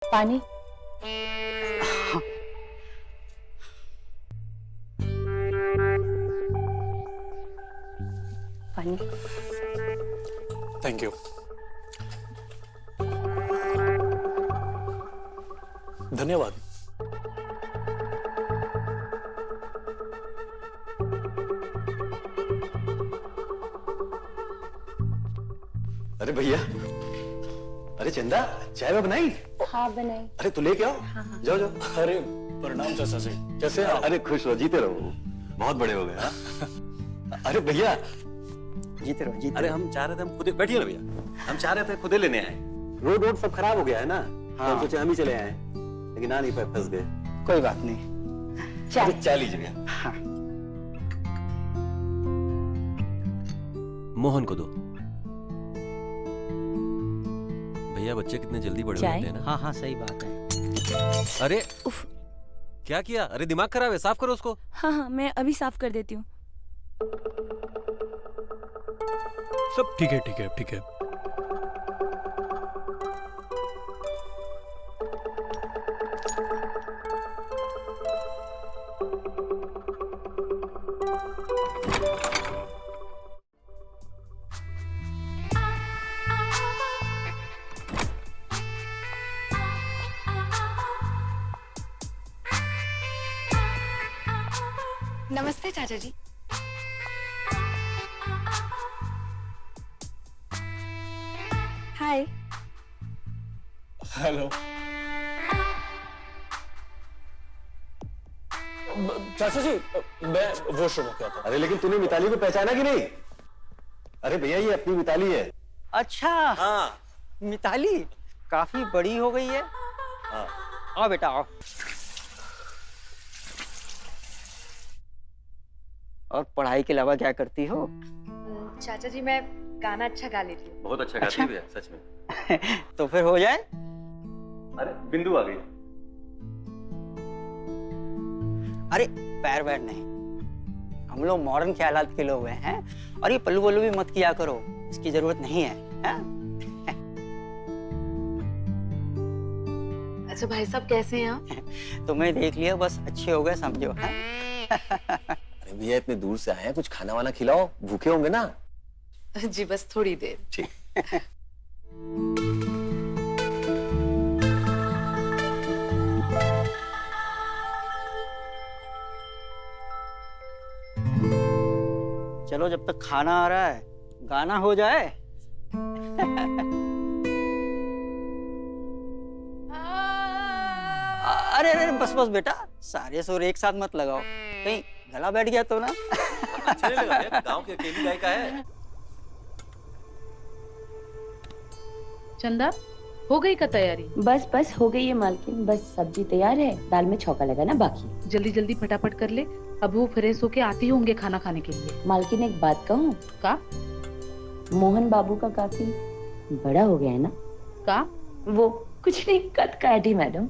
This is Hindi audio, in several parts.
पानी। पानी। Thank you. धन्यवाद। अरे भैया, अरे चंदा, चाय में बनाई? हाँ बनाई। अरे तू लेके आओ। हाँ। जाओ जाओ। अरे प्रणाम चाचा जी, कैसे हैं आप? अरे खुश रहो, जीते रहो, बहुत बड़े हो गए। हाँ? अरे भैया, जीते रहो, जीते अरे रहो। हम चाह रहे थे, हम खुदे बैठिए ना भैया, हम चाह रहे थे खुदे लेने आए। रोड रोड सब खराब हो गया है ना, तो हम सोचे हम ही चले आए, लेकिन आ नहीं पाए, फंस गए। कोई बात नहीं। अरे चाय लीजिए भैया। हाँ। मोहन को दो। भैया बच्चे कितने जल्दी बड़े हो चाय? जाते हैं ना। हाँ हाँ सही बात है। अरे उफ, क्या किया? अरे दिमाग खराब है, साफ करो उसको। हाँ हाँ मैं अभी साफ कर देती हूँ। सब ठीक है, ठीक है, ठीक है। नमस्ते चाचा जी। हाय। हेलो। चाचा जी, मैं वॉशरूम हो गया था। अरे लेकिन तूने मिताली को पहचाना कि नहीं? अरे भैया, ये अपनी मिताली है। अच्छा, हाँ मिताली काफी बड़ी हो गई है। हाँ। आओ बेटा आओ। और पढ़ाई के अलावा क्या करती हो? चाचा जी मैं गाना अच्छा गा लेती हूँ। बहुत अच्छा गाती है भैया, सच में। तो फिर हो जाए। अरे बिंदु आ गई। अरे पैर वैर नहीं, हम लोग मॉडर्न ख्यालात के लोग हैं। और ये पल्लू वल्लू भी मत किया करो, इसकी जरूरत नहीं है, हैं? अच्छा भाई साहब कैसे हैं आप? तुम्हें देख लिया, बस अच्छे हो गए समझो। हैं? अरे भैया, इतने दूर से आए हैं, कुछ खाना वाना खिलाओ, भूखे होंगे ना। जी बस थोड़ी देर। ठीक। चलो जब तक खाना आ रहा है गाना हो जाए। अरे अरे बस बस बेटा, सारे सुर एक साथ मत लगाओ, कहीं गला बैठ गया तो ना। अच्छा नहीं लगा भैया, गांव की अकेली गायिका है। चंदा हो गई का तैयारी? बस बस हो गई है मालकिन, बस सब्जी तैयार है, दाल में छौंका लगा ना बाकी। जल्दी जल्दी फटाफट कर ले, अब वो फ्रेश होके आते ही होंगे खाना खाने के लिए। मालकिन एक बात कहूँ? का? मोहन बाबू का काफी बड़ा हो गया है ना? का? वो कुछ नहीं, कद काट ही मैडम।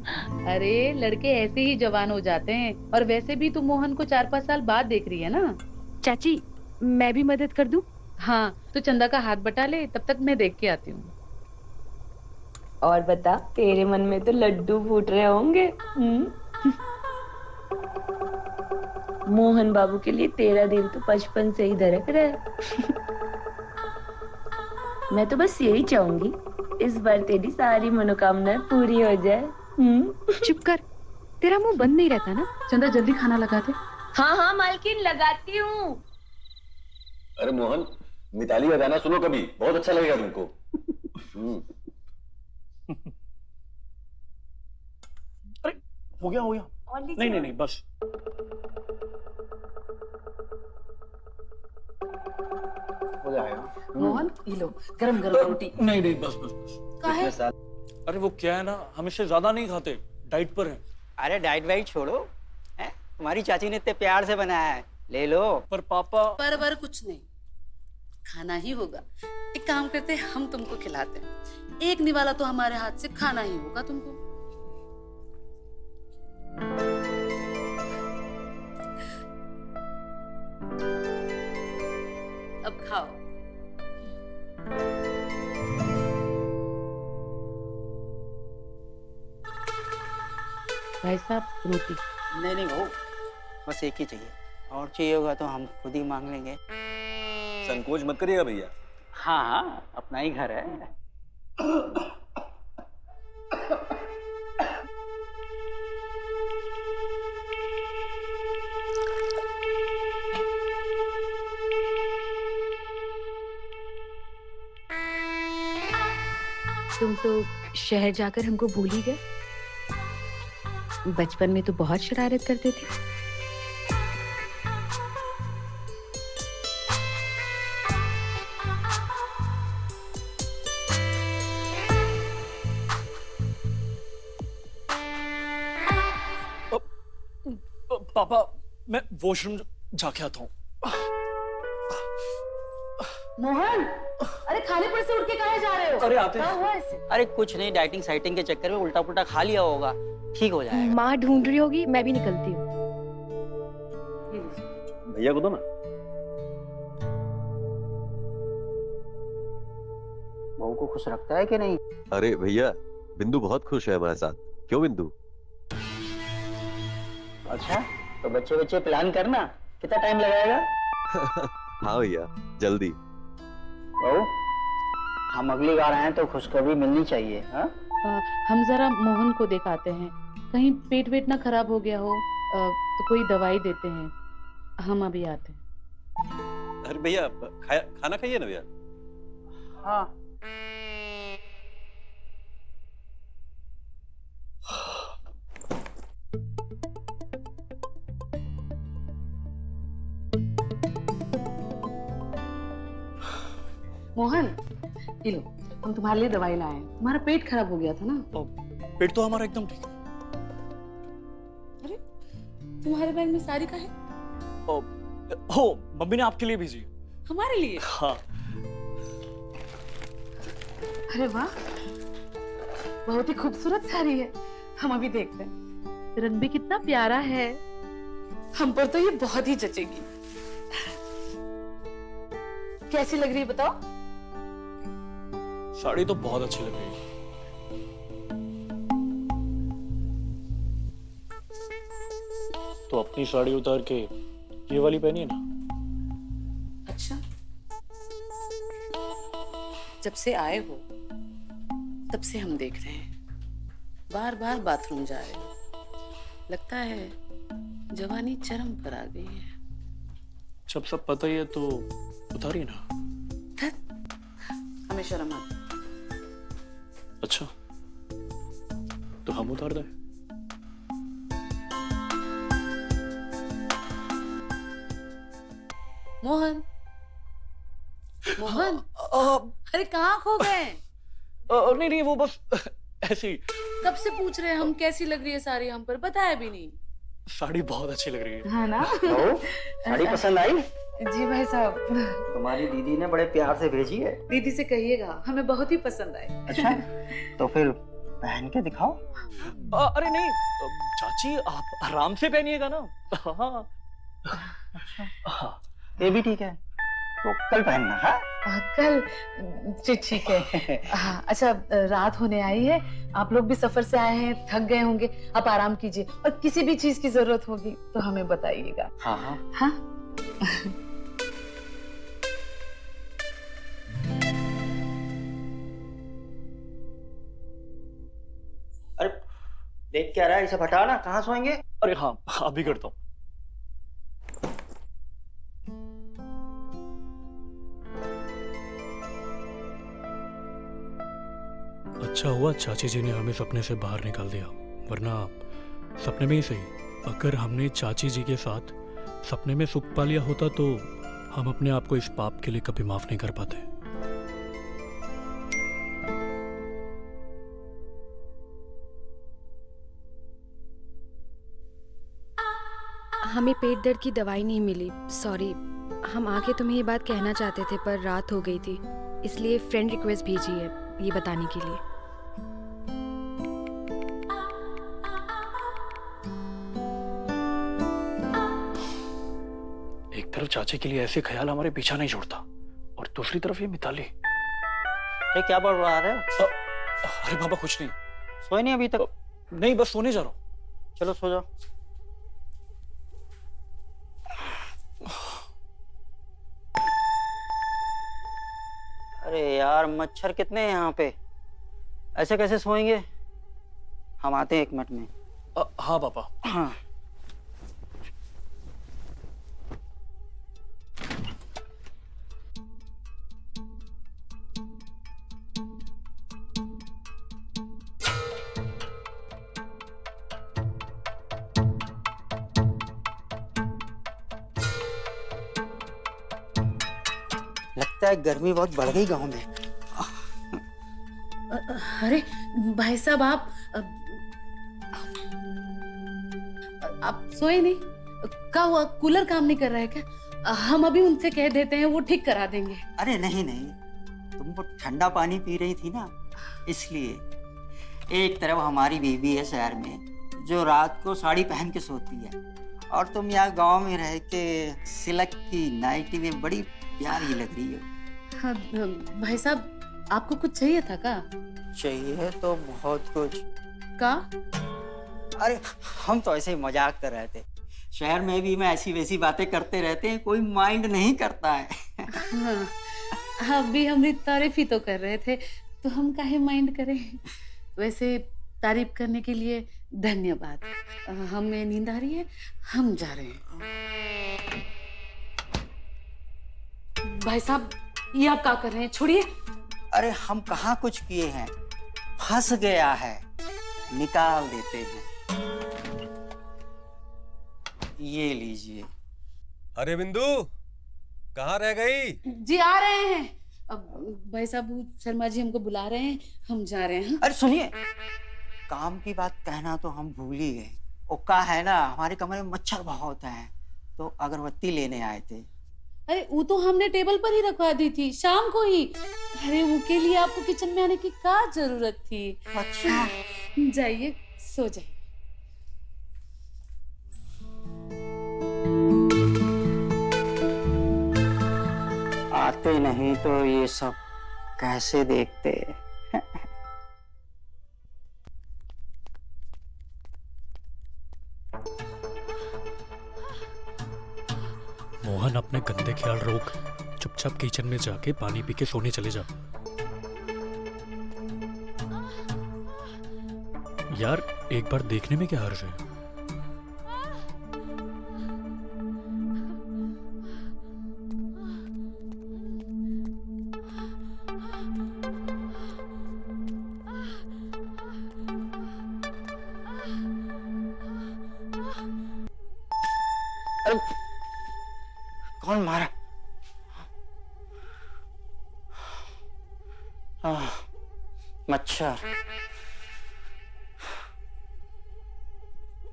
अरे लड़के ऐसे ही जवान हो जाते हैं, और वैसे भी तू मोहन को 4-5 साल बाद देख रही है ना। चाची मैं भी मदद कर दूं? हाँ तो चंदा का हाथ बटा ले, तब तक मैं देख के आती हूँ। और बता, तेरे मन में तो लड्डू फूट रहे होंगे। मोहन बाबू के लिए तेरा दिल तो बचपन से ही धड़क रहा है। मैं तो बस यही चाहूंगी, इस बार तेरी सारी मनोकामनाएं पूरी हो जाए। चुप कर, तेरा मुंह बंद नहीं रहता ना। चंदा जल्दी खाना लगा दे। हाँ हाँ मालकिन, लगाती हूँ। अरे मोहन, मिताली का गाना सुनो कभी, बहुत अच्छा लगेगा तुमको। अरे हो गया, हो गया। नहीं नहीं नहीं, बस। हो जाएगा। मोहन ये लो गरम गरम रोटी। नहीं नहीं, बस बस बस। कितने साल? अरे वो क्या है ना, हम इससे ज्यादा नहीं खाते, डाइट पर हैं। अरे डाइट वाइट छोड़ो, हैं? तुम्हारी चाची ने इतने प्यार से बनाया है, ले लो। पर पापा। पर कुछ नहीं, खाना ही होगा। एक काम करते हैं, हम तुमको खिलाते हैं। एक निवाला तो हमारे हाथ से खाना ही होगा तुमको। अब खाओ। भाई साहब रोटी। नहीं नहीं बहू, बस एक ही चाहिए, और चाहिए होगा तो हम खुद ही मांग लेंगे। संकोच मत करिएगा भैया। हाँ हाँ, अपना ही घर है। तुम तो शहर जाकर हमको भूल ही गए। बचपन में तो बहुत शरारत करते थे। पापा मैं वॉशरूम जाके आता हूँ। मोहन, अरे खाने पर से उठ के कहाँ जा रहे हो? अरे आते क्या हैं। हुआ इसे? अरे कुछ नहीं, डाइटिंग साइटिंग के चक्कर में उल्टा पुल्टा खा लिया होगा, ठीक हो जाएगा। माँ ढूंढ रही होगी, मैं भी निकलती हूँ। भैया को दो ना। बहू को खुश रखता है कि नहीं? अरे भैया, बिंदु बहुत खुश है हमारे साथ। क्यों बिंदु? अच्छा, तो बच्चे बच्चे प्लान करना, कितना टाइम लगाएगा? हाँ भैया, जल्दी। बहू, हम अगली बार आए तो खुशखबरी मिलनी चाहिए। हाँ? हम जरा मोहन को दिखाते हैं, कहीं पेट वेट ना खराब हो गया हो, तो कोई दवाई देते हैं। हम अभी आते हैं। अरे भैया खाना खाइए ना भैया। हाँ। मोहन, ये लो, हम तुम्हारे लिए दवाई लाए हैं। तुम्हारा पेट खराब हो गया था ना? पेट तो हमारा एकदम ठीक है। अरे, तुम्हारे बैग में साड़ी का है? हो, मम्मी ने आपके लिए भेजी। हमारे लिए? हाँ। अरे वाह, बहुत ही खूबसूरत साड़ी है। हम अभी देखते हैं। रंग भी कितना प्यारा है। हम पर तो ये बहुत ही जचेगी। कैसी लग रही है बताओ? साड़ी तो बहुत अच्छी लग रही है। तो अपनी साड़ी उतार के ये वाली पहनिए ना। अच्छा, जब से आए हो तब से हम देख रहे हैं, बार बार बाथरूम जा रहे हो। लगता है जवानी चरम पर आ गई है। जब सब पता ही है तो उतारिए ना। हमें शर्म आती। अच्छा, तो हम उतार दें। मोहन, मोहन, अरे कहाँ खो गए? नहीं नहीं, वो बस ऐसे ही। कब से पूछ रहे हैं हम कैसी लग रही है साड़ी, हम पर बताया भी नहीं। साड़ी बहुत अच्छी लग रही है। है ना? बहू, साड़ी पसंद आई? जी भाई साहब, तुम्हारी दीदी ने बड़े प्यार से भेजी है। दीदी से कहिएगा हमें बहुत ही पसंद आई। अच्छा, तो फिर पहन के दिखाओ। अरे नहीं चाची, आप आराम से पहनिएगा ना। हाँ। ये भी ठीक है, तो कल पहनना। हाँ? कल? जी ठीक है। हाँ, अच्छा, रात होने आई है, आप लोग भी सफर से आए हैं, थक गए होंगे, आप आराम कीजिए, और किसी भी चीज की जरूरत होगी तो हमें बताइएगा। हाँ हाँ। हाँ? अरे देख क्या रहा है, इसे हटा ना, कहाँ सोएंगे? अरे हाँ, अभी करता हूँ। अच्छा हुआ चाची जी ने हमें सपने से बाहर निकाल दिया, वरना सपने में ही सही, अगर हमने चाची जी के साथ सपने में सुख पा लिया होता तो हम अपने आप को इस पाप के लिए कभी माफ नहीं कर पाते। हमें पेट दर्द की दवाई नहीं मिली, सॉरी। हम आके तुम्हें ये बात कहना चाहते थे पर रात हो गई थी, इसलिए फ्रेंड रिक्वेस्ट भेजी है ये बताने के लिए। एक तरफ चाची के लिए ऐसे ख्याल हमारे पीछा नहीं छोड़ता, और दूसरी तरफ ये मिताली। ये क्या बढ़ रहा है? अरे बाबा कुछ नहीं। सोए नहीं अभी तक? नहीं, बस सोने जा रहा हूँ। चलो सो जाओ। अरे यार मच्छर कितने हैं यहाँ पे, ऐसे कैसे सोएंगे? हम आते हैं 1 मिनट में। हाँ पापा। हाँ। लगता है गर्मी बहुत बढ़ गई गांव में। अरे भाई साहब आप सोए नहीं? क्या हुआ, कूलर काम नहीं कर रहा है क्या? हम अभी उनसे कह देते हैं, वो ठीक करा देंगे। अरे नहीं नहीं, तुम वो ठंडा पानी पी रही थी ना, इसलिए। एक तरफ हमारी बीवी है शहर में जो रात को साड़ी पहन के सोती है, और तुम यहाँ गांव में रह के सिल्क की नाइटी में बड़ी प्यारी लग रही हो। हाँ, भाई साहब आपको कुछ चाहिए था का? चाहिए तो बहुत कुछ। का? अरे हम तो ऐसे ही मजाक कर रहे थे, शहर में भी मैं ऐसी वैसी बातें करते रहते हैं, कोई माइंड नहीं करता है। हाँ, अभी हम तारीफ ही तो कर रहे थे, तो हम काहे माइंड करें। वैसे तारीफ करने के लिए धन्यवाद। हमें नींद आ रही है, हम जा रहे हैं। भाई साहब ये आप क्या कर रहे हैं, छोड़िए। अरे हम कहाँ कुछ किए हैं, फंस गया है, निकाल देते हैं। ये लीजिए। अरे बिंदु कहाँ रह गई? जी आ रहे हैं। अब भाई साहब शर्मा जी हमको बुला रहे हैं, हम जा रहे हैं। अरे सुनिए, काम की बात कहना तो हम भूल ही गए। ओका है ना, हमारे कमरे में मच्छर बहुत हैं, तो अगरबत्ती लेने आए थे। अरे वो तो हमने टेबल पर ही रखवा दी थी शाम को ही। अरे वो के लिए आपको किचन में आने की क्या जरूरत थी? अच्छा जाइए सो जाइए। आते नहीं तो ये सब कैसे देखते। मोहन अपने गंदे ख्याल रोक, चुपचाप किचन में जाके पानी पी के सोने चले जा। यार एक बार देखने में क्या हर्ज है? अरे कौन मारा? मच्छर।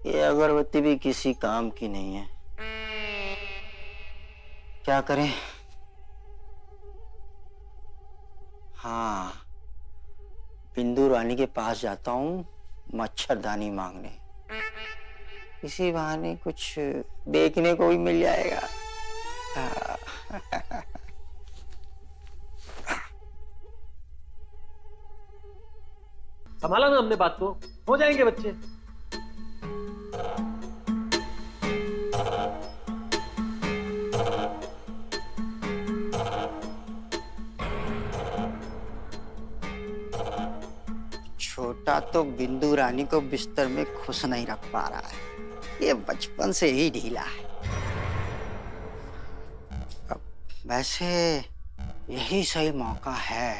ये अगरबत्ती भी किसी काम की नहीं है, क्या करें? हाँ, बिंदु रानी के पास जाता हूँ मच्छरदानी मांगने, इसी बहाने कुछ देखने को भी मिल जाएगा। संभाला ना हमने बात को, हो जाएंगे बच्चे। छोटा तो बिंदु रानी को बिस्तर में खुश नहीं रख पा रहा है, ये बचपन से ही ढीला है। अब वैसे यही सही मौका है,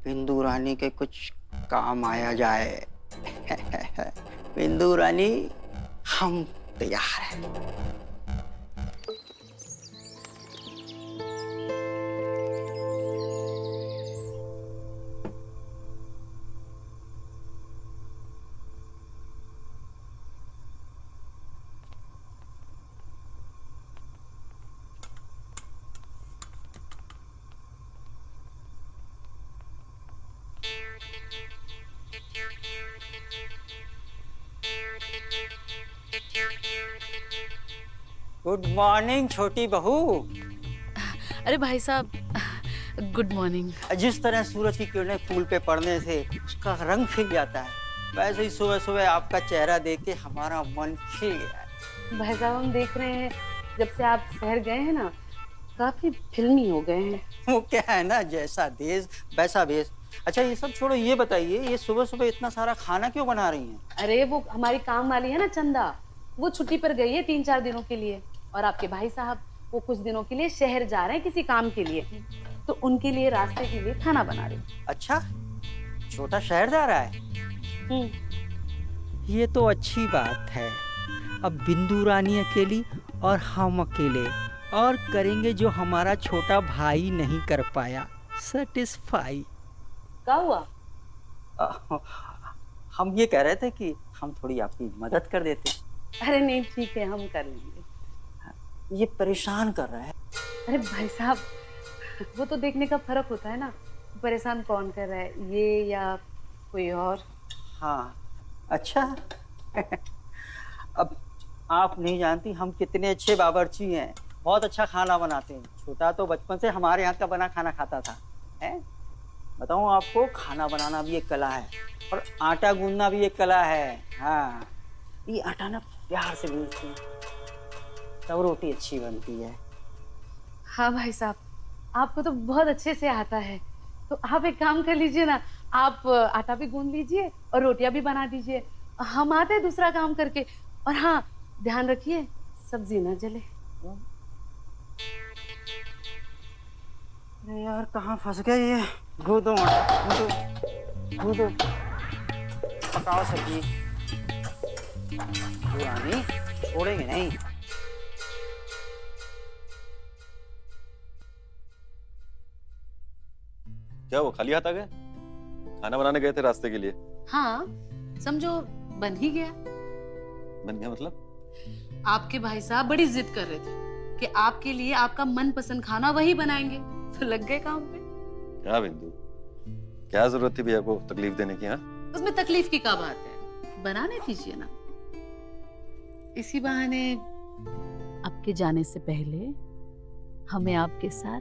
बिंदु रानी के कुछ काम आया जाए। बिंदु रानी हम तैयार हैं। गुड मॉर्निंग छोटी बहू। अरे भाई साहब गुड मॉर्निंग। जिस तरह सूरज की किरणें फूल पे पड़ने से उसका रंग खिल जाता है, वैसे ही सुबह सुबह आपका चेहरा देख के हमारा मन खिल गया है। भाई साहब हम देख रहे हैं जब से आप शहर गए हैं ना, काफी फिल्मी हो गए हैं। वो क्या है ना, जैसा देश वैसा भेष। अच्छा ये सब छोड़ो, ये बताइए ये सुबह सुबह इतना सारा खाना क्यों बना रही हैं? अरे वो हमारी काम वाली है ना चंदा, वो छुट्टी पर गई है 3-4 दिनों के लिए, और आपके भाई साहब वो कुछ दिनों के लिए शहर जा रहे हैं किसी काम के लिए, तो उनके लिए रास्ते के लिए खाना बना रही हूँ। अच्छा, छोटा शहर जा रहा है? ये तो अच्छी बात है। अब बिंदु रानी अकेली और हम अकेले, और करेंगे जो हमारा छोटा भाई नहीं कर पाया, सेटिस्फाई। क्या हुआ? हम ये कह रहे थे कि हम थोड़ी आपकी मदद कर देते। अरे नहीं ठीक है, हम कर लेंगे। ये परेशान कर रहा है। अरे भाई साहब वो तो देखने का फर्क होता है ना, परेशान कौन कर रहा है, ये या कोई और। हाँ अच्छा अब आप नहीं जानती हम कितने अच्छे बावर्ची हैं, बहुत अच्छा खाना बनाते हैं। छोटा तो बचपन से हमारे यहाँ का बना खाना खाता था। है बताऊँ आपको, खाना बनाना भी एक कला है और आटा गूंदना भी एक कला है। हाँ ये आटा ना प्यार से गूंदते हैं तब रोटी अच्छी बनती है। हाँ भाई साहब आपको तो बहुत अच्छे से आता है, तो आप एक काम कर लीजिए ना, आप आटा भी गूंद लीजिए और रोटियां भी बना दीजिए, हम आते हैं दूसरा काम करके। और हाँ ध्यान रखिए सब्जी ना जले। अरे यार कहाँ फंस गए ये। गूंदो गूंदो पकाओ सब्जी, रानी छोड़ेंगे नहीं। क्या वो खाली हाथ आ गए? खाना बनाने गए थे रास्ते के लिए? हाँ समझो बन ही गया। बन गया मतलब? आपके भाई साहब बड़ी जिद कर रहे थे कि आपके लिए आपका मनपसंद खाना वही बनाएंगे, तो लग गए काम पे। क्या बिंदु, क्या जरूरत थी भैया को तकलीफ देने की? हाँ उसमें तकलीफ की क्या बात है, बनाने दीजिए ना। इसी बहाने आपके जाने से पहले हमें आपके साथ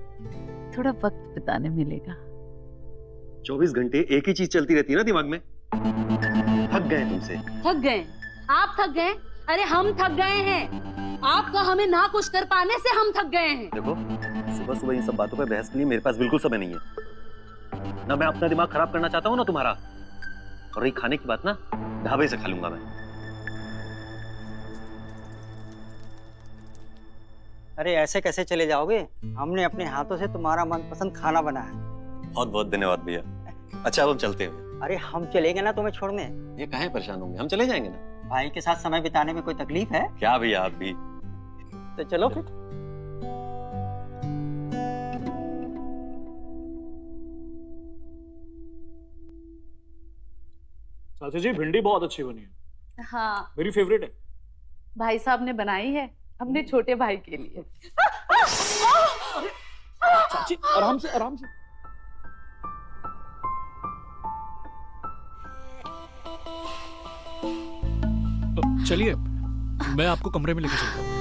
थोड़ा वक्त बिताने मिलेगा। 24 घंटे एक ही चीज चलती रहती है ना दिमाग में। थक गए तुमसे। थक गए? आप थक गए? अरे हम थक गए हैं, आपका हमें ना कुछ कर पाने से हम थक गए हैं। देखो सुबह सुबह इन सब बातों पर बहस के लिए मेरे पास बिल्कुल समय नहीं है। ना मैं अपना दिमाग खराब करना चाहता हूँ ना तुम्हारा। और रही खाने की बात ना, ढाबे से खा लूंगा मैं। अरे ऐसे कैसे चले जाओगे, हमने अपने हाथों से तुम्हारा मनपसंद खाना बनाया है। बहुत बहुत धन्यवाद भैया। अच्छा अब हम चलते हैं। अरे हम चलेंगे ना तुम्हें छोड़ने। ये काहे परेशान होंगे, हम चले जाएंगे ना। भाई के साथ समय बिताने में कोई तकलीफ है क्या भैया आप भी? तो चलो फिर। चाचा जी भिंडी बहुत अच्छी बनी है। हाँ मेरी फेवरेट है। भाई साहब ने बनाई है अपने छोटे भाई के लिए। चाची आराम से आराम से। चलिए मैं आपको कमरे में लेके चलता हूँ।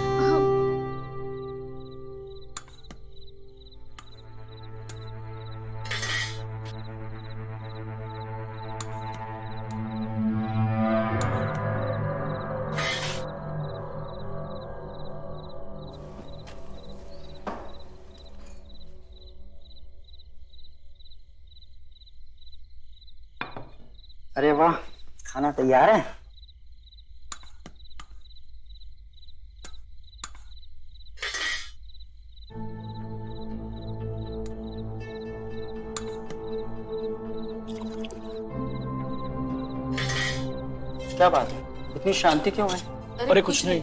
अरे वाह खाना तैयार है। क्या बात है, इतनी शांति क्यों है? अरे कुछ नहीं।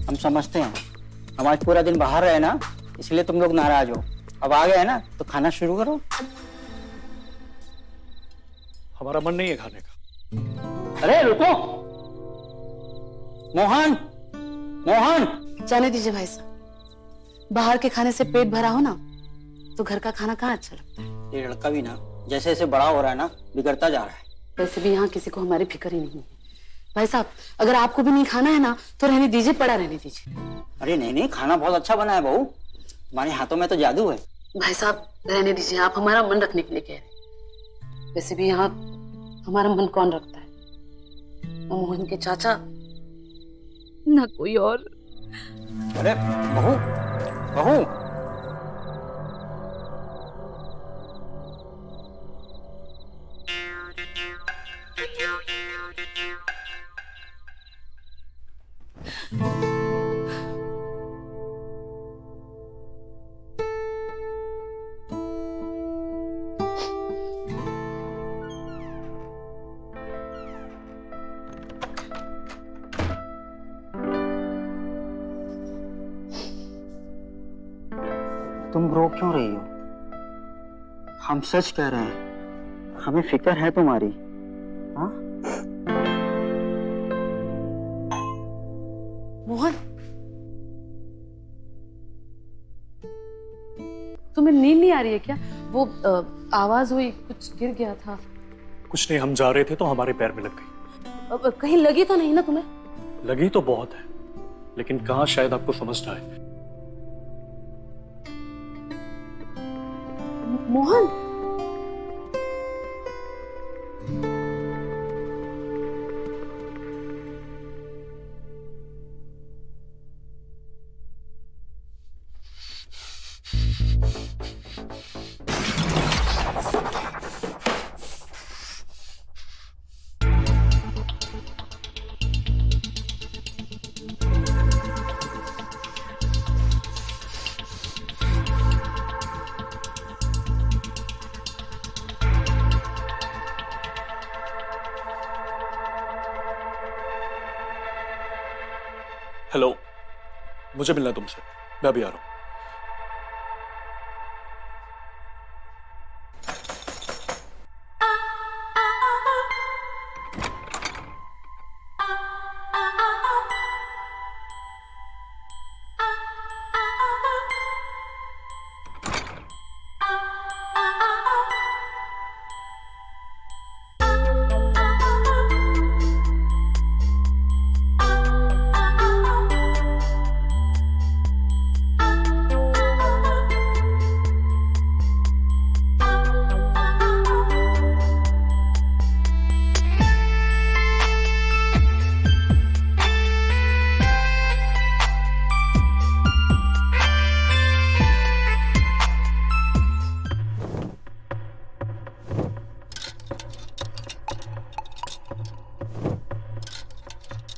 हम समझते हैं, हम आज पूरा दिन बाहर रहे ना, इसलिए तुम लोग नाराज हो। अब आ गए ना तो खाना शुरू करो। हमारा मन नहीं है खाने का। अरे रुको, मोहन मोहन। जाने दीजिए भाई साहब, बाहर के खाने से पेट भरा हो ना तो घर का खाना कहाँ अच्छा लगता है। ये लड़का भी ना जैसे जैसे बड़ा हो रहा है ना बिगड़ता जा रहा है। वैसे भी यहाँ किसी को हमारी फिक्र ही नहीं है। भाई साहब अगर आपको भी नहीं खाना है ना तो रहने दीजिए, पड़ा रहने दीजिए। अरे नहीं नहीं, खाना बहुत अच्छा बना है बहू, तुम्हारे हाथों में तो जादू है। भाई साहब रहने दीजिए, आप हमारा मन रखने के लिए कह रहे हैं। वैसे भी यहाँ हमारा मन कौन रखता है? न मोहन के चाचा, न कोई और। अरे बहू, बहू, तुम रो क्यों रही हो? हम सच कह रहे हैं, हमें फिक्र है तुम्हारी। हाँ? मोहन, तुम्हें नींद नहीं आ रही है क्या? वो आवाज हुई, कुछ गिर गया था। कुछ नहीं, हम जा रहे थे तो हमारे पैर में लग गई। कहीं लगी तो नहीं ना तुम्हें? लगी तो बहुत है, लेकिन कहाँ शायद आपको समझ ना आए। मोहन, हेलो, मुझे मिलना है तुमसे, मैं अभी आ रहा हूँ।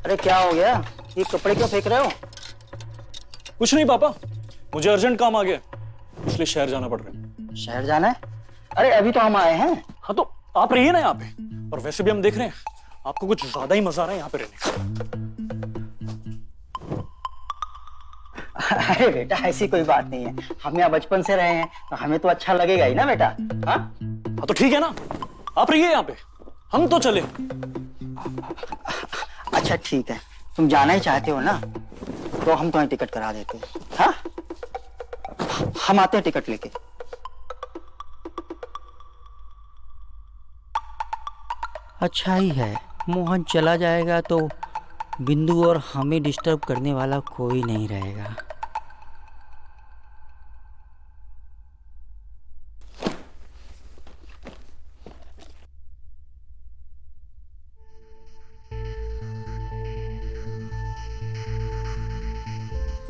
अरे क्या हो गया? ये कपड़े क्यों फेंक रहे हो? कुछ नहीं पापा, मुझे अर्जेंट काम आ गया, इसलिए शहर जाना पड़ रहा है। शहर जाना है? अरे अभी तो हम आए हैं। हाँ तो आप रहिए ना यहाँ पे, और वैसे भी हम देख रहे हैं आपको कुछ ज्यादा ही मजा आ रहा है यहाँ पे रहने का। अरे बेटा ऐसी कोई बात नहीं है, हम यहाँ बचपन से रहे हैं तो हमें तो अच्छा लगेगा ही ना बेटा। हाँ हाँ तो ठीक है ना, आप रहिए यहाँ पे, हम तो चले। अच्छा ठीक है, तुम जाना ही चाहते हो ना, तो हम तुम्हें टिकट करा देते हैं। हाँ हम आते हैं टिकट लेके। अच्छा ही है, मोहन चला जाएगा तो बिंदु और हमें डिस्टर्ब करने वाला कोई नहीं रहेगा।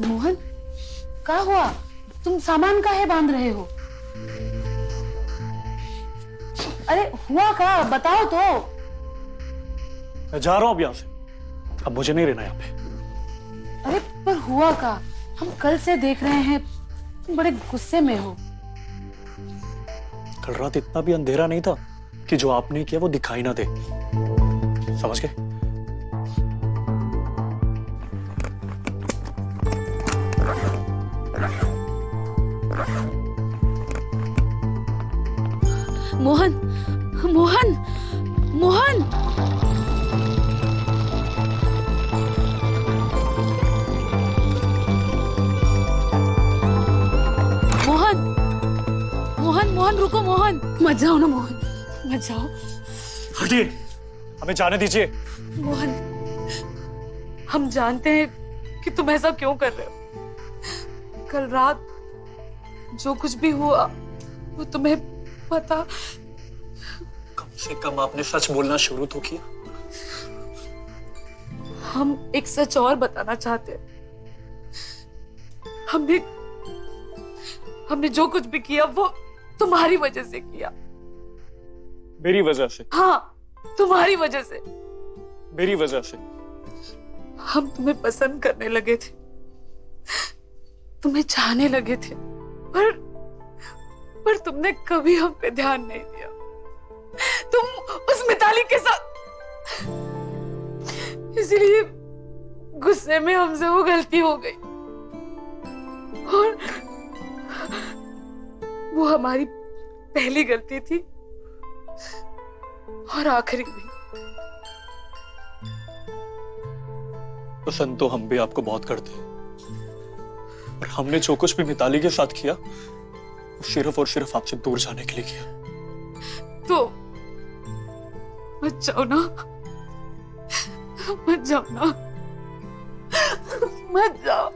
मोहन, क्या हुआ? तुम सामान काहे बांध रहे हो? अरे हुआ क्या, बताओ तो। मैं जा रहा हूँ अब यहाँ से, अब मुझे नहीं रहना यहाँ पे। अरे पर हुआ क्या? हम कल से देख रहे हैं, तुम बड़े गुस्से में हो। कल रात इतना भी अंधेरा नहीं था कि जो आपने किया वो दिखाई ना दे, समझ गए? मोहन, मोहन, मोहन, मोहन, मोहन, मोहन रुको मोहन, मत जाओ ना मोहन, मत जाओ। हटिए, हमें जाने दीजिए। मोहन, हम जानते हैं कि तुम ऐसा क्यों कर रहे हो। कल रात जो कुछ भी हुआ वो तुम्हें पता। से कम आपने सच बोलना शुरू तो किया। हम एक सच और बताना चाहते हैं। हमने जो कुछ भी किया वो तुम्हारी वजह से किया। मेरी वजह से? हाँ, तुम्हारी वजह से। मेरी वजह से? हम तुम्हें पसंद करने लगे थे, तुम्हें चाहने लगे थे, पर तुमने कभी हम पे ध्यान नहीं दिया। तुम उस मिताली के साथ, इसलिए गुस्से में हमसे वो गलती हो गई और वो हमारी पहली गलती थी और आखिरी भी। पसंद तो हम भी आपको बहुत करते हैं, और हमने जो कुछ भी मिताली के साथ किया वो सिर्फ और सिर्फ आपसे दूर जाने के लिए किया। तो मत जाओ ना, मत जाओ ना, मत जाओ।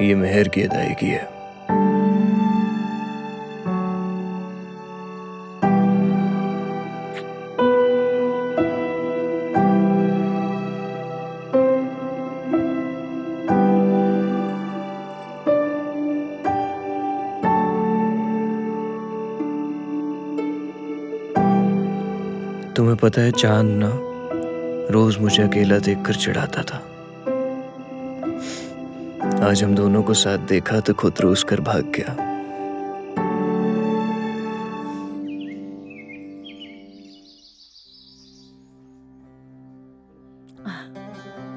ये मेहर की अदायगी है। तुम्हें पता है चांद ना रोज मुझे अकेला देखकर चिढ़ाता था। आज हम दोनों को साथ देखा तो खुद रोज कर भाग गया।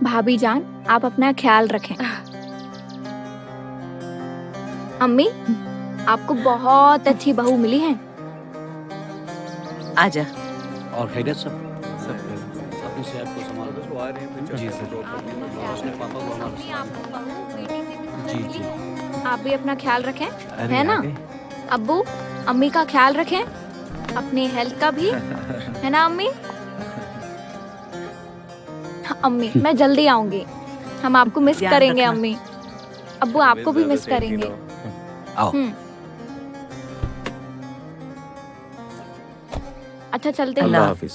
भाभी जान, आप अपना ख्याल रखें। अम्मी, आपको बहुत अच्छी बहू मिली है। आजा। और खैरियत सब अपनी सेहत को संभाल लो। आ रहे हैं जी सर। अपने पापा को जी। आप भी अपना ख्याल रखें, है ना? अब्बू, अम्मी का ख्याल रखें, अपनी हेल्थ का भी, है ना अम्मी? अम्मी, मैं जल्दी आऊंगी, हम आपको मिस करेंगे अम्मी। अब्बू, आपको भी मिस करेंगे। आओ। अच्छा चलते हैं। अल्लाह हाफिज।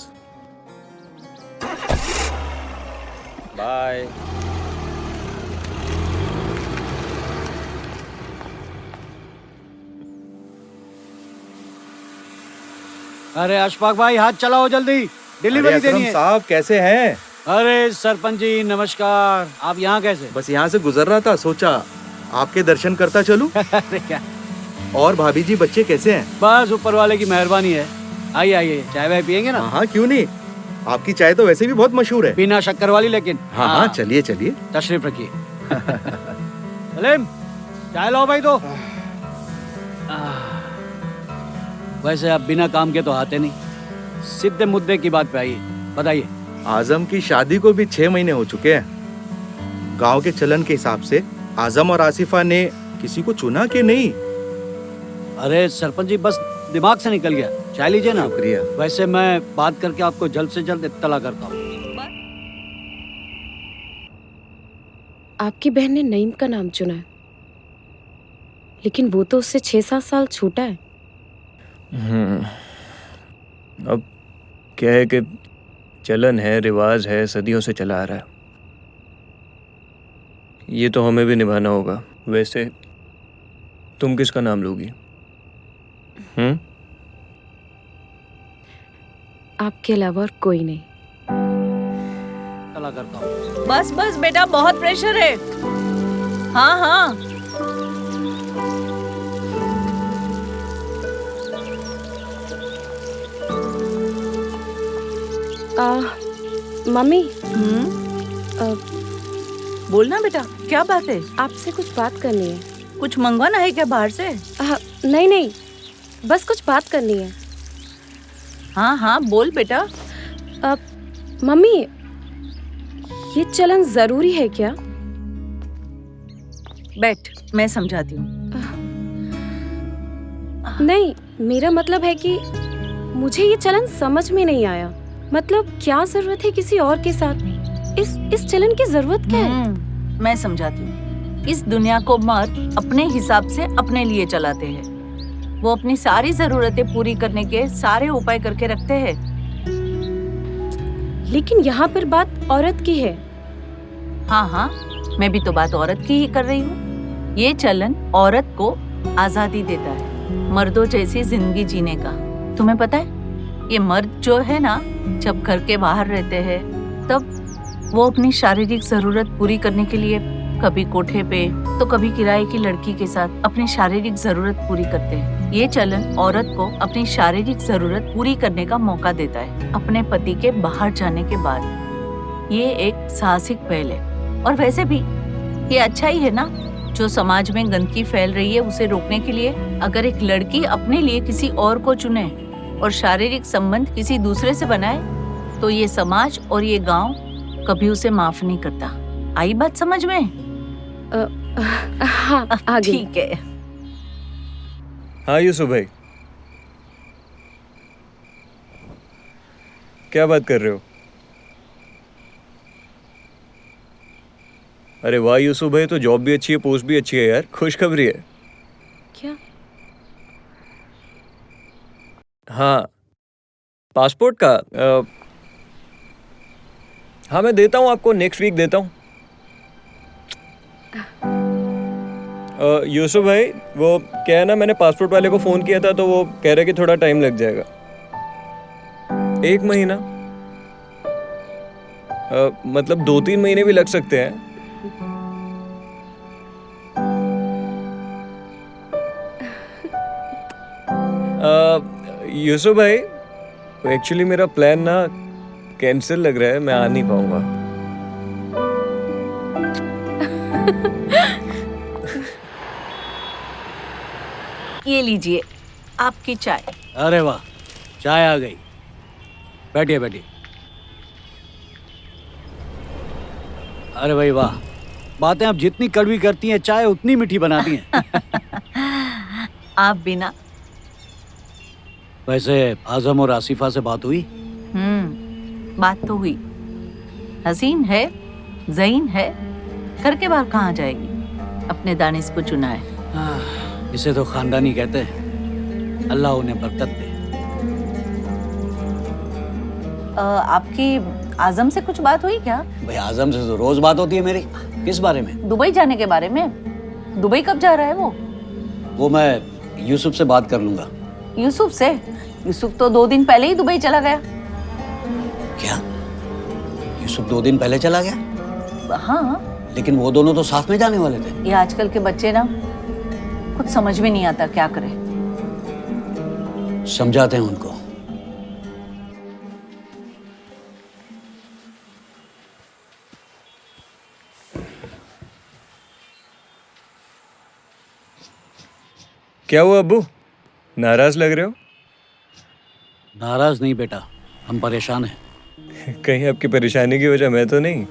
बाय। अरे अशफाक भाई, हाथ चलाओ जल्दी, डिलीवरी देनी है। साहब कैसे हैं? अरे सरपंच जी नमस्कार, आप यहाँ कैसे? बस यहाँ से गुजर रहा था, सोचा आपके दर्शन करता चलूं। अरे क्या? और भाभी जी बच्चे कैसे हैं? बस ऊपर वाले की मेहरबानी है। आइए आइए, चाय वाय पियेंगे ना? हाँ क्यों नहीं, आपकी चाय तो वैसे भी बहुत मशहूर है। बिना शक्कर वाली लेकिन। हाँ, चलिए चलिए, तशरीफ रखिए। सलीम, चाय लाओ भाई। तो वैसे आप बिना काम के तो आते नहीं, सीधे मुद्दे की बात पे आइए, बताइए। आजम की शादी को भी 6 महीने हो चुके हैं। गांव के चलन के हिसाब से आजम और आसिफा ने किसी को चुना कि नहीं? अरे सरपंच जी, बस दिमाग से निकल गया। चाय लीजिए ना। शुक्रिया। वैसे मैं बात करके आपको जल्द से जल्द इत्तला करता हूँ। आपकी बहन ने नईम का नाम चुना है, लेकिन वो तो उससे 6-7 साल छोटा है। अब क्या है कि चलन है, रिवाज है, सदियों से चला आ रहा है। ये तो हमें भी निभाना होगा। वैसे तुम किसका नाम लोगी? आपके अलावा और कोई नहीं। इत्तला करता हूँ। बस बस बेटा, बहुत प्रेशर है। हाँ हाँ। मम्मी, बोलना बेटा, क्या बात है? आपसे कुछ बात करनी है। कुछ मंगवाना है क्या बाहर से? नहीं नहीं, बस कुछ बात करनी है। हाँ हाँ बोल बेटा। मम्मी, ये चलन जरूरी है क्या? बैठ, मैं समझाती हूँ। नहीं, मेरा मतलब है कि मुझे ये चलन समझ में नहीं आया। मतलब क्या जरूरत है किसी और के साथ? इस चलन की जरूरत क्या है? मैं समझाती हूँ। इस दुनिया को मर्द अपने हिसाब से अपने लिए चलाते हैं। वो अपनी सारी जरूरतें पूरी करने के सारे उपाय करके रखते हैं। लेकिन यहाँ पर बात औरत की है। हाँ हाँ, मैं भी तो बात औरत की ही कर रही हूँ। ये चलन औरत को आजादी देता है, मर्दों जैसी जिंदगी जीने का। तुम्हें पता है, ये मर्द जो है ना, जब घर के बाहर रहते हैं तब वो अपनी शारीरिक जरूरत पूरी करने के लिए कभी कोठे पे तो कभी किराए की लड़की के साथ अपनी शारीरिक जरूरत पूरी करते हैं। ये चलन औरत को अपनी शारीरिक जरूरत पूरी करने का मौका देता है अपने पति के बाहर जाने के बाद। ये एक साहसिक पहल है। और वैसे भी ये अच्छा ही है ना, जो समाज में गंदगी फैल रही है उसे रोकने के लिए अगर एक लड़की अपने लिए किसी और को चुने और शारीरिक संबंध किसी दूसरे से बनाए तो ये समाज और ये गांव कभी उसे माफ नहीं करता। आई बात समझ में? हाँ, आ गई। ठीक है। हाँ यूसुफ भाई, क्या बात कर रहे हो? अरे वाह यूसुफ भाई, तो जॉब भी अच्छी है, पोस्ट भी अच्छी है यार, खुशखबरी है। क्या? हाँ, पासपोर्ट का हाँ मैं देता हूँ आपको, नेक्स्ट वीक देता हूँ। यूसुफ भाई, वो क्या है ना, मैंने पासपोर्ट वाले को फ़ोन किया था तो वो कह रहे कि थोड़ा टाइम लग जाएगा, 1 महीना। मतलब 2-3 महीने भी लग सकते हैं। यूसुफ भाई, एक्चुअली मेरा प्लान ना कैंसिल लग रहा है, मैं आ नहीं पाऊंगा। ये लीजिए आपकी चाय। अरे वाह, चाय आ गई। बैठिए बैठिए। अरे भाई वाह, बातें आप जितनी कड़वी करती हैं चाय उतनी मीठी बनाती हैं। आप बिना। वैसे आजम और आसिफा से बात हुई? बात तो हुई। हसीन है, ज़हीन है, घर के बाहर कहाँ जाएगी? अपने दानिश को चुना है। इसे तो खानदानी कहते हैं। अल्लाह उन्हें बरकत दे। आपकी आजम से कुछ बात हुई क्या? भाई आजम से तो रोज बात होती है मेरी। किस बारे में? दुबई जाने के बारे में। दुबई कब जा रहा है वो? वो मैं यूसुफ से बात कर लूंगा। यूसुफ से? यूसुफ तो 2 दिन पहले ही दुबई चला गया। क्या? यूसुफ 2 दिन पहले चला गया? हाँ। लेकिन वो दोनों तो साथ में जाने वाले थे। ये आजकल के बच्चे ना, कुछ समझ में नहीं आता क्या करें। समझाते हैं उनको। क्या हुआ अब्बू, नाराज लग रहे हो? नाराज नहीं बेटा, हम परेशान हैं। कहीं आपकी परेशानी की वजह मैं तो नहीं?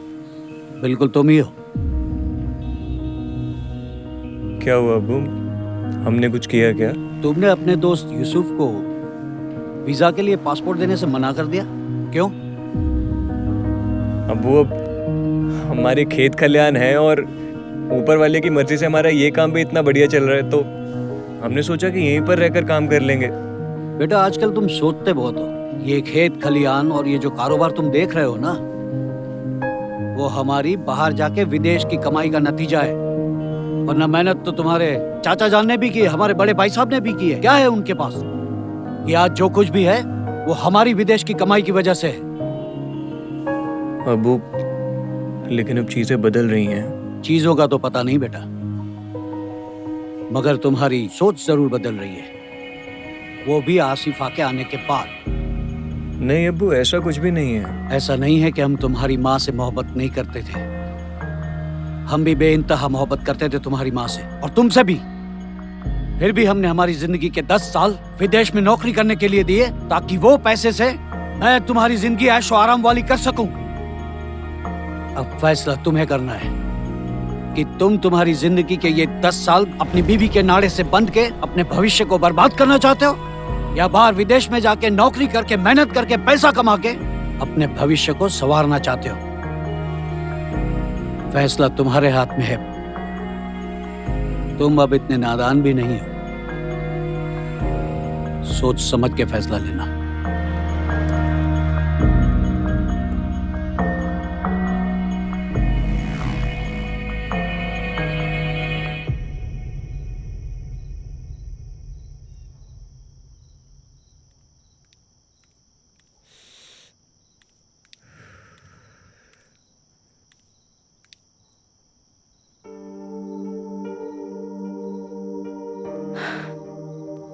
बिल्कुल तुम ही हो। क्या हुआ अब्बू, हमने कुछ किया क्या? तुमने अपने दोस्त यूसुफ को वीजा के लिए पासपोर्ट देने से मना कर दिया, क्यों? अब्बू, अब हमारे खेत खलियान है और ऊपर वाले की मर्जी से हमारा ये काम भी इतना बढ़िया चल रहा है, तो हमने सोचा कि यहीं पर रहकर काम कर लेंगे। बेटा आजकल तुम सोचते बहुत हो। ये खेत खलियान और ये जो कारोबार तुम देख रहे हो ना, वो हमारी बाहर जाके विदेश की कमाई का नतीजा है। वरना मेहनत तो तुम्हारे चाचा जान ने भी की है, हमारे बड़े भाई साहब ने भी की है। क्या है उनके पास? ये आज जो कुछ भी है वो हमारी विदेश की कमाई की वजह से है। अब्बू, लेकिन अब चीजें बदल रही हैं। चीजों का तो पता नहीं बेटा, मगर तुम्हारी सोच जरूर बदल रही है, वो भी आसिफा के आने के बाद। नहीं अब्बू, ऐसा कुछ भी नहीं है। ऐसा नहीं है कि हम तुम्हारी माँ से मोहब्बत नहीं करते थे। हम भी बेइंतहा मोहब्बत करते थे तुम्हारी माँ से, और तुमसे भी। फिर भी हमने हमारी जिंदगी के 10 साल विदेश में नौकरी करने के लिए दिए ताकि वो पैसे से मैं तुम्हारी जिंदगी ऐशो आराम वाली कर सकूं। अब फैसला तुम्हें करना है कि तुम तुम्हारी जिंदगी के ये 10 साल अपनी बीवी के नाड़े से बंध के अपने भविष्य को बर्बाद करना चाहते हो या बाहर विदेश में जाके नौकरी करके मेहनत करके पैसा कमा के अपने भविष्य को संवारना चाहते हो। फैसला तुम्हारे हाथ में है। तुम अब इतने नादान भी नहीं हो। सोच समझ के फैसला लेना।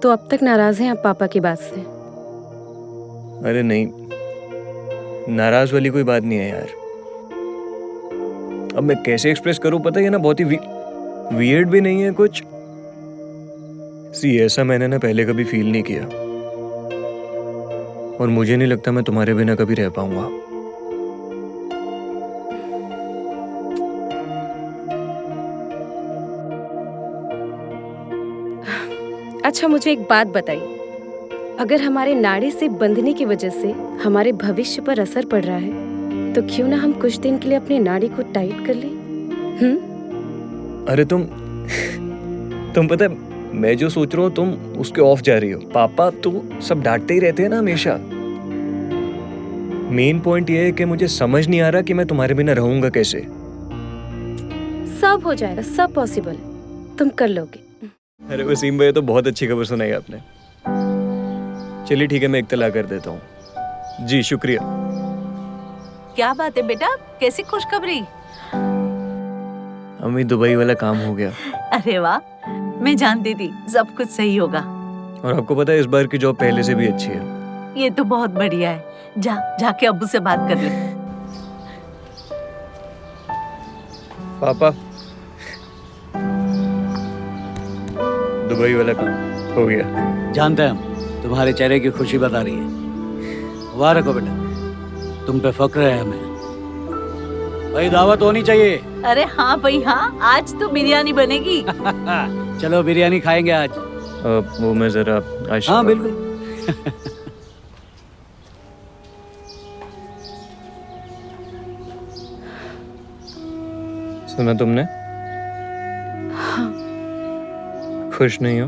तो अब तक नाराज हैं आप पापा की बात से? अरे नहीं, नाराज वाली कोई बात नहीं है यार। अब मैं कैसे एक्सप्रेस करूं, पता है ना, बहुत ही वियर्ड भी नहीं है कुछ। ऐसा मैंने ना पहले कभी फील नहीं किया और मुझे नहीं लगता मैं तुम्हारे बिना कभी रह पाऊंगा। अच्छा मुझे एक बात बताइए, अगर हमारे नाड़े से बंधने की वजह से हमारे भविष्य पर असर पड़ रहा है तो क्यों ना हम कुछ दिन के लिए अपनी नाड़ी को टाइट कर लें? अरे तुम पता है मैं जो सोच रहा हूँ तुम उसके ऑफ जा रही हो। पापा तो सब डांटते ही रहते हैं ना हमेशा। मेन पॉइंट ये है कि मुझे समझ नहीं आ रहा कि मैं तुम्हारे बिना रहूंगा कैसे। सब हो जाएगा, सब पॉसिबल है, तुम कर लोगे। अरे वसीम भाई तो बहुत अच्छी खबर सुनाई आपने। चलिए ठीक है, मैं इत्तला कर देता हूँ। जी शुक्रिया। क्या बात है बेटा, कैसी खुशखबरी? अम्मी दुबई वाला काम हो गया। अरे वाह, मैं जानती थी सब कुछ सही होगा। और आपको पता है इस बार की जॉब पहले से भी अच्छी है। ये तो बहुत बढ़िया है। जाके अब्बू से बात कर ले। पापा दुबई वाला काम हो गया। जानते हैं हम, तुम्हारे चेहरे की खुशी बता रही है। मुबारक हो बेटा, तुम पे फक्र है हमें। भाई दावत होनी चाहिए। अरे हाँ भाई हाँ, आज तो बिरयानी बनेगी। चलो बिरयानी खाएंगे आज। वो मैं जरा हाँ बिल्कुल। सुना तुमने? हाँ। खुश नहीं हो?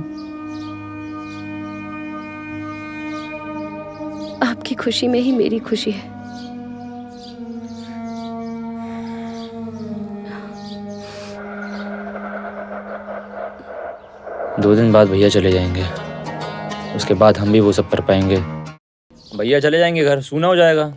आपकी खुशी में ही मेरी खुशी है। दो दिन बाद भैया चले जाएंगे, उसके बाद हम भी वो सब कर पाएंगे। भैया चले जाएंगे, घर सूना हो जाएगा।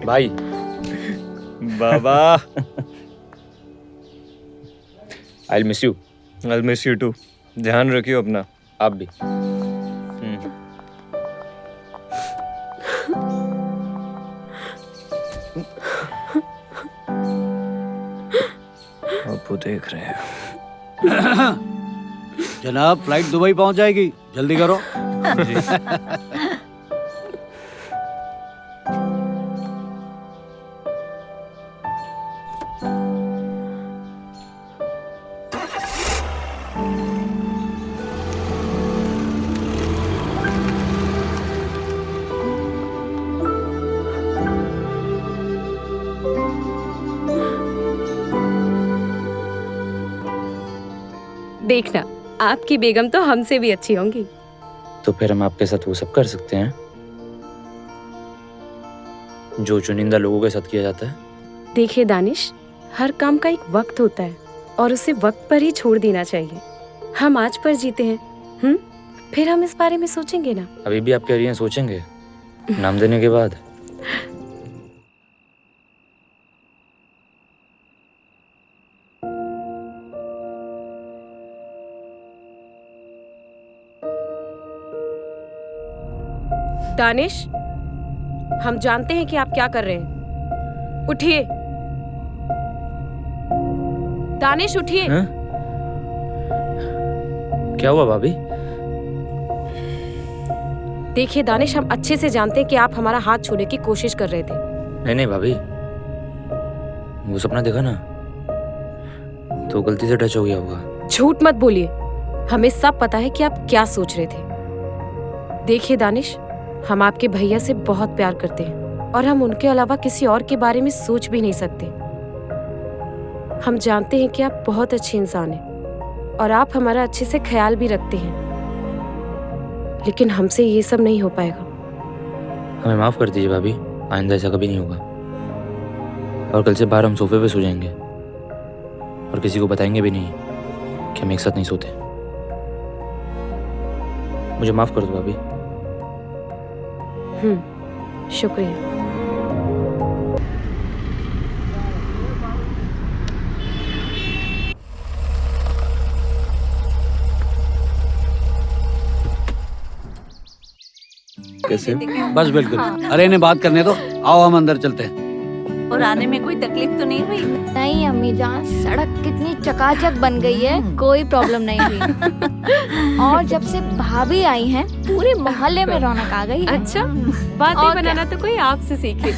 भाई बाबा I miss you. I miss you too. ध्यान रखियो अपना। आप भी। अब्बू देख रहे हैं। जनाब फ्लाइट दुबई पहुंच जाएगी, जल्दी करो। देखना, आपकी बेगम तो हमसे भी अच्छी होंगी। तो फिर हम आपके साथ वो सब कर सकते हैं जो चुनिंदा लोगों के साथ किया जाता है। देखिए दानिश, हर काम का एक वक्त होता है और उसे वक्त पर ही छोड़ देना चाहिए। हम आज पर जीते हैं, फिर हम इस बारे में सोचेंगे ना। अभी भी आप कह रही हैं सोचेंगे, नाम देने के बाद? दानिश, हम जानते हैं कि आप क्या कर रहे हैं। उठिए दानिश, उठिए। हैं? क्या हुआ भाभी? देखिए दानिश, हम अच्छे से जानते हैं कि आप हमारा हाथ छूने की कोशिश कर रहे थे। नहीं नहीं भाभी, वो सपना देखा ना, तो गलती से टच हो गया होगा। झूठ मत बोलिए, हमें सब पता है कि आप क्या सोच रहे थे। देखिए दानिश, हम आपके भैया से बहुत प्यार करते हैं और हम उनके अलावा किसी और के बारे में सोच भी नहीं सकते। हम जानते हैं कि आप बहुत अच्छे इंसान हैं और आप हमारा अच्छे से ख्याल भी रखते हैं, लेकिन हमसे ये सब नहीं हो पाएगा। हमें माफ कर दीजिए भाभी, आइंदा ऐसा कभी नहीं होगा। और कल से बाहर हम सोफे पे सो जाएंगे और किसी को बताएंगे भी नहीं कि हम एक साथ नहीं सोते। मुझे माफ कर दो भाभी। शुक्रिया। कैसे? बस बिल्कुल। अरे इन्हें बात करने दो, आओ हम अंदर चलते हैं। और आने में कोई तकलीफ तो नहीं हुई? नहीं अम्मी जान, सड़क कितनी चकाचक बन गई है, कोई प्रॉब्लम नहीं हुई। और जब से भाभी आई हैं, पूरे मोहल्ले में रौनक आ गई है। अच्छा, बातें बनाना तो कोई आपसे सीखे।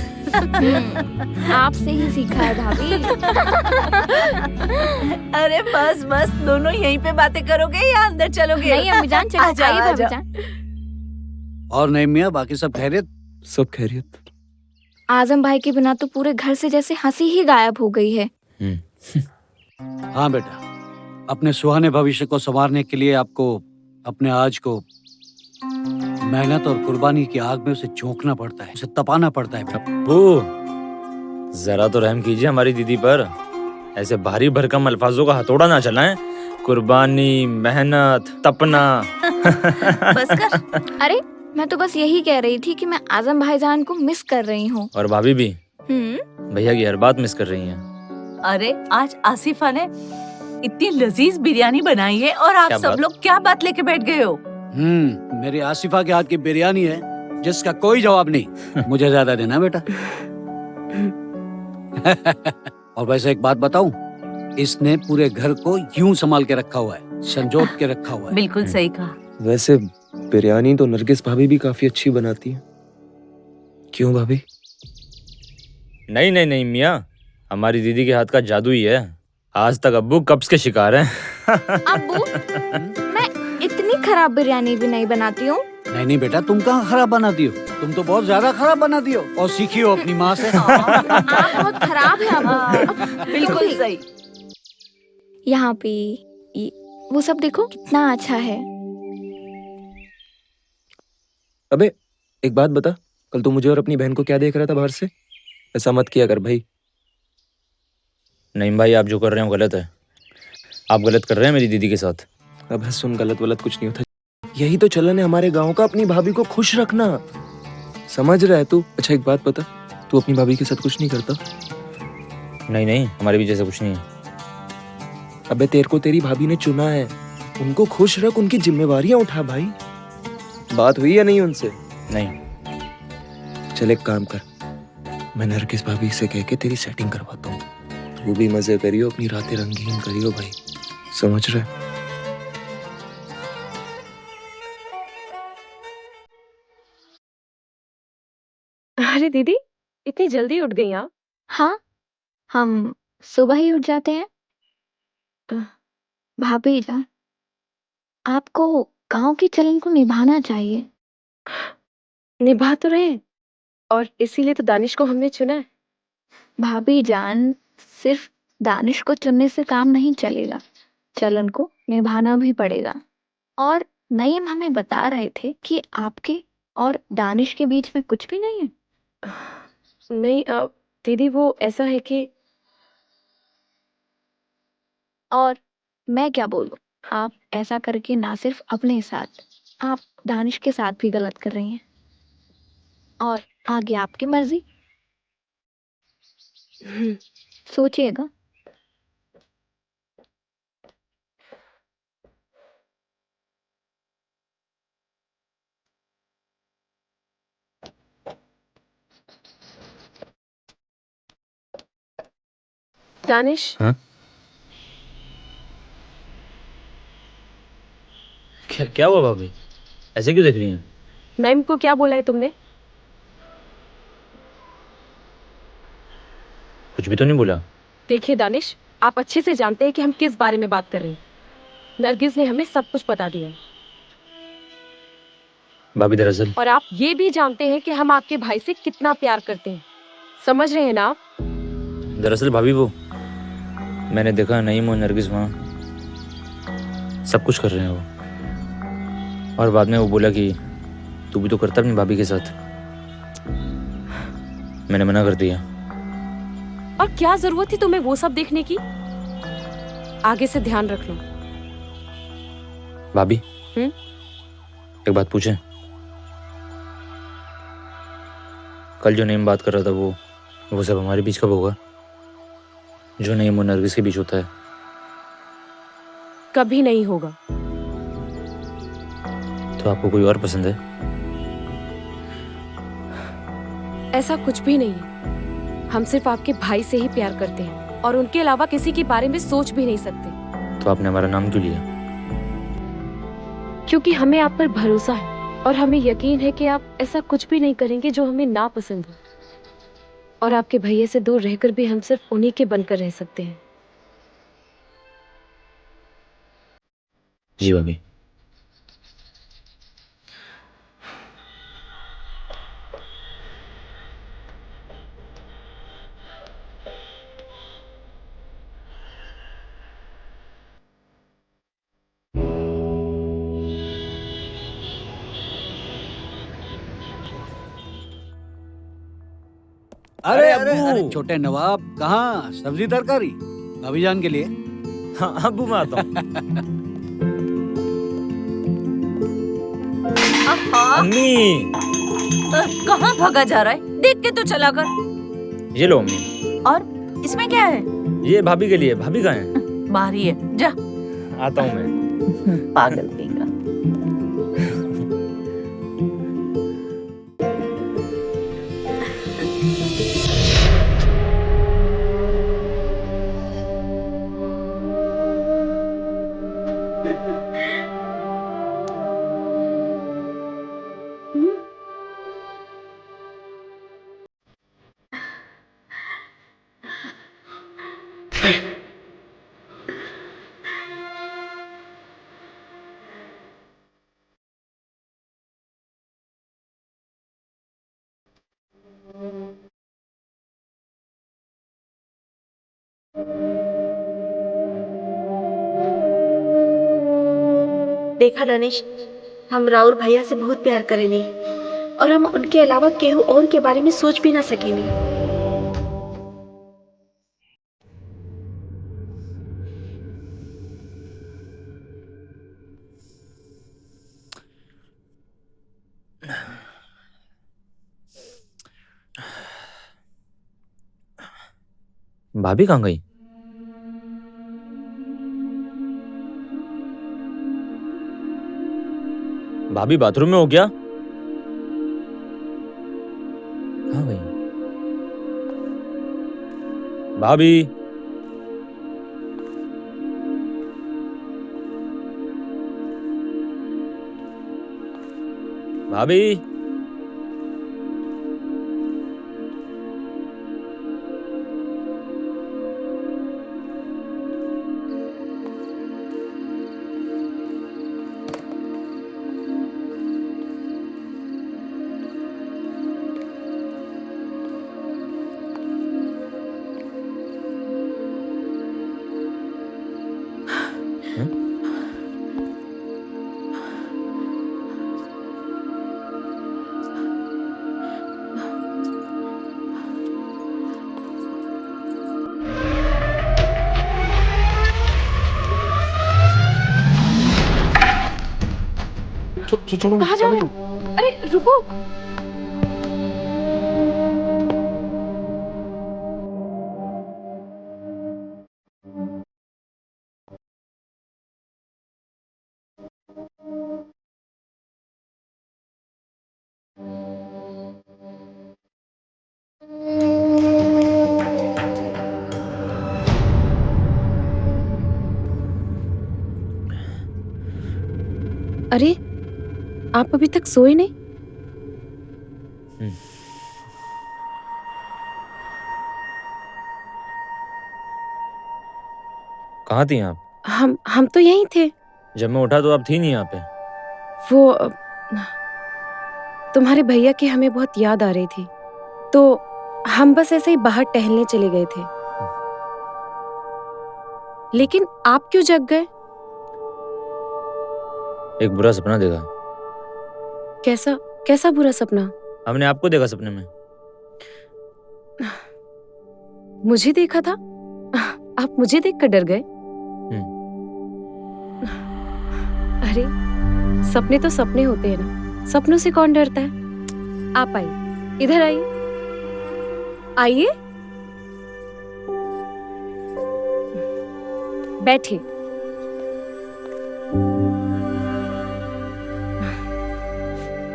आपसे ही सीखा है भाभी। अरे बस बस, दोनों यहीं पे बातें करोगे या अंदर चलोगे? नहीं अम्मी जान, चलो आजा, आइए भाभी आजा। जान। और नहीं मियाँ, बाकी सब खैरियत? सब खैरियत। आजम भाई के बिना तो पूरे घर से जैसे हंसी ही गायब हो गई है। हाँ बेटा, अपने सुहाने भविष्य को संवारने के लिए आपको अपने आज को मेहनत और कुर्बानी की आग में उसे झोंकना पड़ता है, उसे तपाना पड़ता है बेटा। वो जरा तो रहम कीजिए हमारी दीदी पर, ऐसे भारी भरकम अल्फाजों का हथौड़ा ना चलाएं। कुर्बानी, मेहनत, तपना। बस कर। अरे मैं तो बस यही कह रही थी कि मैं आजम भाईजान को मिस कर रही हूँ। और भाभी भी भैया की हर बात मिस कर रही हैं। अरे आज आसिफा ने इतनी लजीज बिरयानी बनाई है और आप सब लोग क्या बात लेके बैठ गए हो? मेरी आसिफा के हाथ की बिरयानी है जिसका कोई जवाब नहीं। मुझे ज्यादा देना बेटा। और वैसे एक बात बताऊं, इसने पूरे घर को यूं संभाल के रखा हुआ है, संजोत के रखा हुआ है। बिल्कुल सही कहा। वैसे बिरयानी तो नरगिस भाभी भी काफी अच्छी बनाती है। क्यों भाभी? नहीं नहीं नहीं मियाँ, हमारी दीदी के हाथ का जादू ही है। आज तक अब्बू कब्ज के शिकार हैं। अब्बू, मैं इतनी खराब बिरयानी भी नहीं बनाती हूँ। नहीं नहीं बेटा, तुम कहाँ खराब बनाती हो? तुम तो बहुत ज्यादा खराब बनाती हो और सीखी हो अपनी माँ से। आप बहुत खराब है अब्बू। बिल्कुल सही। यहाँ पे वो सब देखो कितना अच्छा है। अबे एक बात बता, कल तू मुझे और अपनी बहन को क्या देख रहा था बाहर से? ऐसा मत किया कर भाई। नहीं भाई, आप जो कर रहे हो गलत है। आप गलत कर रहे हैं मेरी दीदी के साथ। अब सुन, गलत वलत कुछ नहीं होता। यही तो चलन है हमारे गांव का, अपनी भाभी को खुश रखना। समझ रहा है तू? अच्छा एक बात बता, तू अपनी भाभी के साथ कुछ नहीं करता? नहीं नहीं, हमारे बीच ऐसा कुछ नहीं है। अबे तेरे को तेरी भाभी ने चुना है, उनको खुश रख, उनकी जिम्मेवारियां उठा भाई। बात हुई या नहीं उनसे? नहीं। चल एक काम कर, मैं नरगिस भाभी से कह के तेरी सेटिंग करवाता हूँ। तू भी मजे करियो, अपनी रातें रंगीन करियो भाई। समझ रहे? अरे दीदी, इतनी जल्दी उठ गई आप? हाँ, हम सुबह ही उठ जाते हैं। भाभी जान, आपको गांव की चलन को निभाना चाहिए। निभा तो रहे हैं, और इसीलिए तो दानिश को हमने चुना है। भाभी जान, सिर्फ दानिश को चुनने से काम नहीं चलेगा। चलन को निभाना भी पड़ेगा। और नईम हमें बता रहे थे कि आपके और दानिश के बीच में कुछ भी नहीं है। नहीं दीदी वो ऐसा है कि और मैं क्या बोलूं, आप ऐसा करके ना सिर्फ अपने साथ, आप दानिश के साथ भी गलत कर रही हैं। और आगे आपकी मर्जी, सोचिएगा। दानिश। हाँ? क्या हुआ भाभी? ऐसे क्यों देख रही हैं? नईम को क्या बोला है तुमने? कुछ भी तो नहीं बोला। देखिए दानिश, आप अच्छे से जानते हैं कि हम किस बारे में बात कर रहे हैं। नरगिस ने हमें सब कुछ बता दिया। भाभी दरअसल और आप ये भी जानते हैं कि हम आपके भाई से कितना प्यार करते हैं। समझ रहे हैं ना आप? दरअसल भाभी वो मैंने देखा नईम और नरगिस वहाँ सब कुछ कर रहे हैं वो, और बाद में वो बोला कि तू भी तो करता अपनी भाभी के साथ। मैंने मना कर दिया। और क्या जरूरत थी तुम्हें वो सब देखने की? आगे से ध्यान रख लो। भाभी एक बात पूछें? कल जो नईम बात कर रहा था वो सब हमारे बीच कब होगा? जो नईम और नरगिस के बीच होता है। कभी नहीं होगा। तो आपको कोई और पसंद है? ऐसा कुछ भी नहीं है। हम सिर्फ आपके भाई से ही प्यार करते हैं और उनके अलावा किसी के बारे में सोच भी नहीं सकते। तो आपने हमारा नाम क्यों लिया? क्योंकि हमें आप पर भरोसा है और हमें यकीन है कि आप ऐसा कुछ भी नहीं करेंगे जो हमें ना पसंद हो। और आपके भैया से दूर रहकर भी हम सिर्फ उन्हीं के बनकर रह सकते हैं। जी भाभी। अरे अरे छोटे नवाब, कहाँ सब्जी तरकारी? भाभी जान के लिए। हाँ अब्बू मैं आता हूँ। अम्मी कहाँ भागा जा रहा है? देख के तो चला कर। ये लो अम्मी। और इसमें क्या है? ये भाभी के लिए। भाभी कहाँ है? बाहर ही है, जा। आता हूँ मैं। पागल पीगा। देखा दानिश, हम राउर भैया से बहुत प्यार करेंगे और हम उनके अलावा केहू और के बारे में सोच भी ना सकेंगे। भाभी कहाँ गई? भाभी बाथरूम में हो क्या? कहाँ गई भाभी? भाभी छोड़ो कहाँ जा रहे हो? अरे रुको। अरे आप अभी तक सोए नहीं? कहाँ थी आप? हम तो यहीं थे। जब मैं उठा तो आप थी नहीं यहाँ पे। वो तुम्हारे भैया की हमें बहुत याद आ रही थी, तो हम बस ऐसे ही बाहर टहलने चले गए थे। लेकिन आप क्यों जग गए? एक बुरा सपना देखा। कैसा बुरा सपना? हमने आपको देखा सपने में। मुझे देखा था? आप मुझे देखकर डर गए? अरे सपने तो सपने होते हैं ना, सपनों से कौन डरता है? आप आइए, इधर आइए, आइए, बैठिए।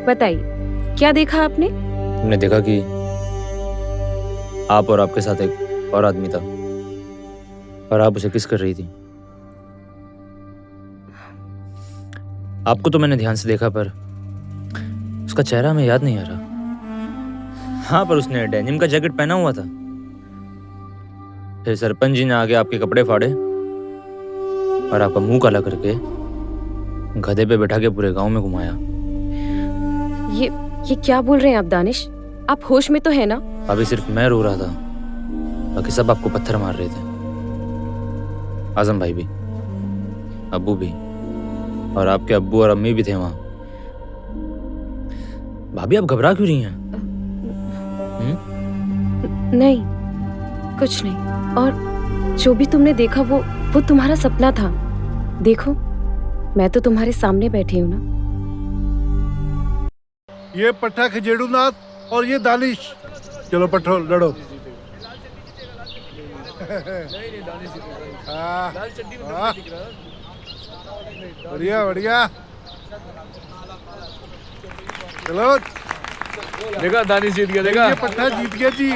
बताइए, क्या देखा आपने? हमने देखा कि आप और आपके साथ एक और आदमी था और आप उसे किस कर रही थी। आपको तो मैंने ध्यान से देखा, पर उसका चेहरा हमें याद नहीं आ रहा। हाँ, पर उसने डेनिम का जैकेट पहना हुआ था। फिर सरपंच जी ने आके आपके कपड़े फाड़े और आपका मुंह काला करके गधे पे बैठा के पूरे गांव में घुमाया। ये क्या बोल रहे हैं आप दानिश? आप होश में तो है ना? अभी सिर्फ मैं रो रहा था, बाकी सब आपको पत्थर मार रहे थे। आजम भाई भी, अब्बू भी, और आपके अब्बू और अम्मी भी थे वहां। भाभी आप घबरा क्यों रही हैं? नहीं, कुछ नहीं। और जो भी तुमने देखा वो तुम्हारा सपना था। देखो, मैं तो तुम्हारे सामने बैठी हूँ ना। ये पट्टा खजेड़ू नाथ और ये दानिश। चलो पट्टो लड़ो। बढ़िया बढ़िया, चलो। देखा दानिश जीत गया। देखा, ये पट्टा जीत गया जी।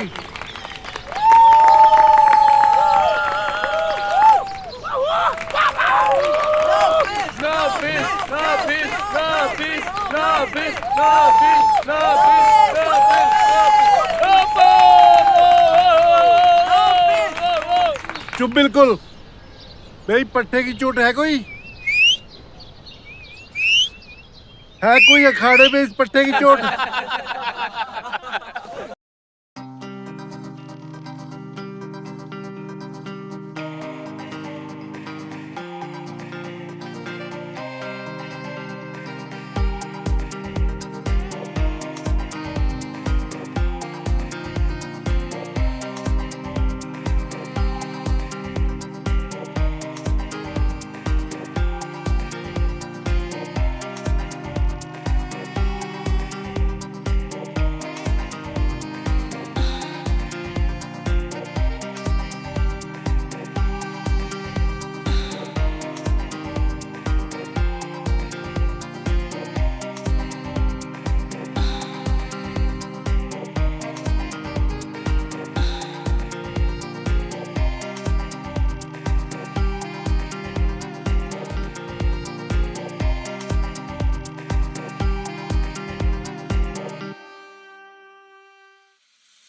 चुप बिल्कुल। भाई पट्टे की चोट है कोई? है कोई अखाड़े में इस पट्टे की चोट?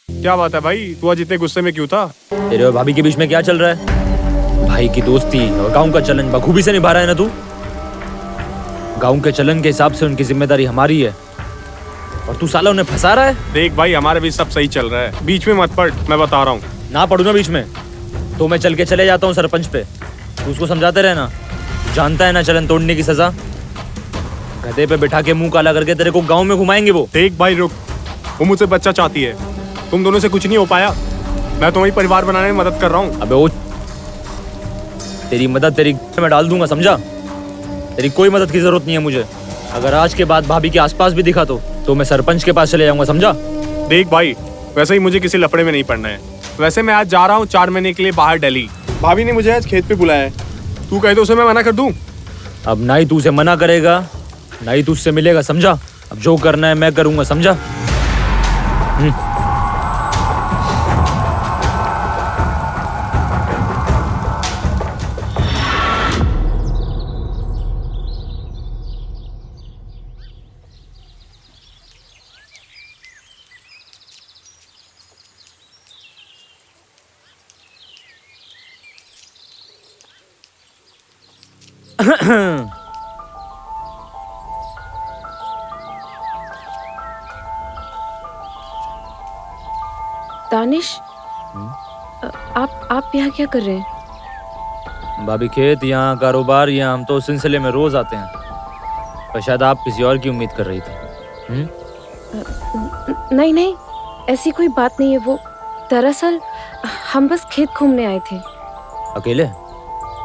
क्या बात है भाई, तू आज इतने गुस्से में क्यों था? तेरे और भाभी के बीच में क्या चल रहा है? भाई की दोस्ती और गांव का चलन बखूबी से निभा रहा है ना तू। गांव के चलन के हिसाब से उनकी जिम्मेदारी हमारी है और तू साला उन्हें फंसा रहा है। देख भाई, हमारे बीच सब सही चल रहा है, बीच में मत पड़, मैं बता रहा हूँ। ना पढ़ू ना बीच में, तो मैं चल के चले जाता हूँ सरपंच पे। तू उसको समझाते रहना, जानता है ना चलन तोड़ने की सजा। गधे पे बैठा के मुंह काला करके तेरे को गाँव में घुमाएंगे वो। देख भाई रुक, वो मुझसे बच्चा चाहती है, तुम दोनों से कुछ नहीं हो पाया। मैं तुम्हें परिवार बनाने में मदद कर रहा हूँ। अबे वो तेरी मदद तेरी में डाल दूंगा, समझा? तेरी कोई मदद की जरूरत नहीं है मुझे। अगर आज के बाद भाभी के आसपास भी दिखा तो मैं सरपंच के पास चले जाऊंगा, समझा? देख भाई, वैसे ही मुझे किसी लफड़े में नहीं पड़ना है। वैसे मैं आज जा रहा हूँ 4 महीने के लिए बाहर दिल्ली। भाभी ने मुझे आज खेत पे बुलाया है। तू कहे तो उसे मैं मना कर दूं? अब ना ही तू उसे मना करेगा, ना ही तू उससे मिलेगा, समझा? अब जो करना है मैं करूंगा, समझा? दानिश, आप यहाँ क्या कर रहे हैं? भाभी खेत, यहाँ कारोबार, यहाँ हम तो उस सिलसिले में रोज आते हैं। पर शायद आप किसी और की उम्मीद कर रही थी। नहीं नहीं, ऐसी कोई बात नहीं है। वो दरअसल हम बस खेत घूमने आए थे। अकेले?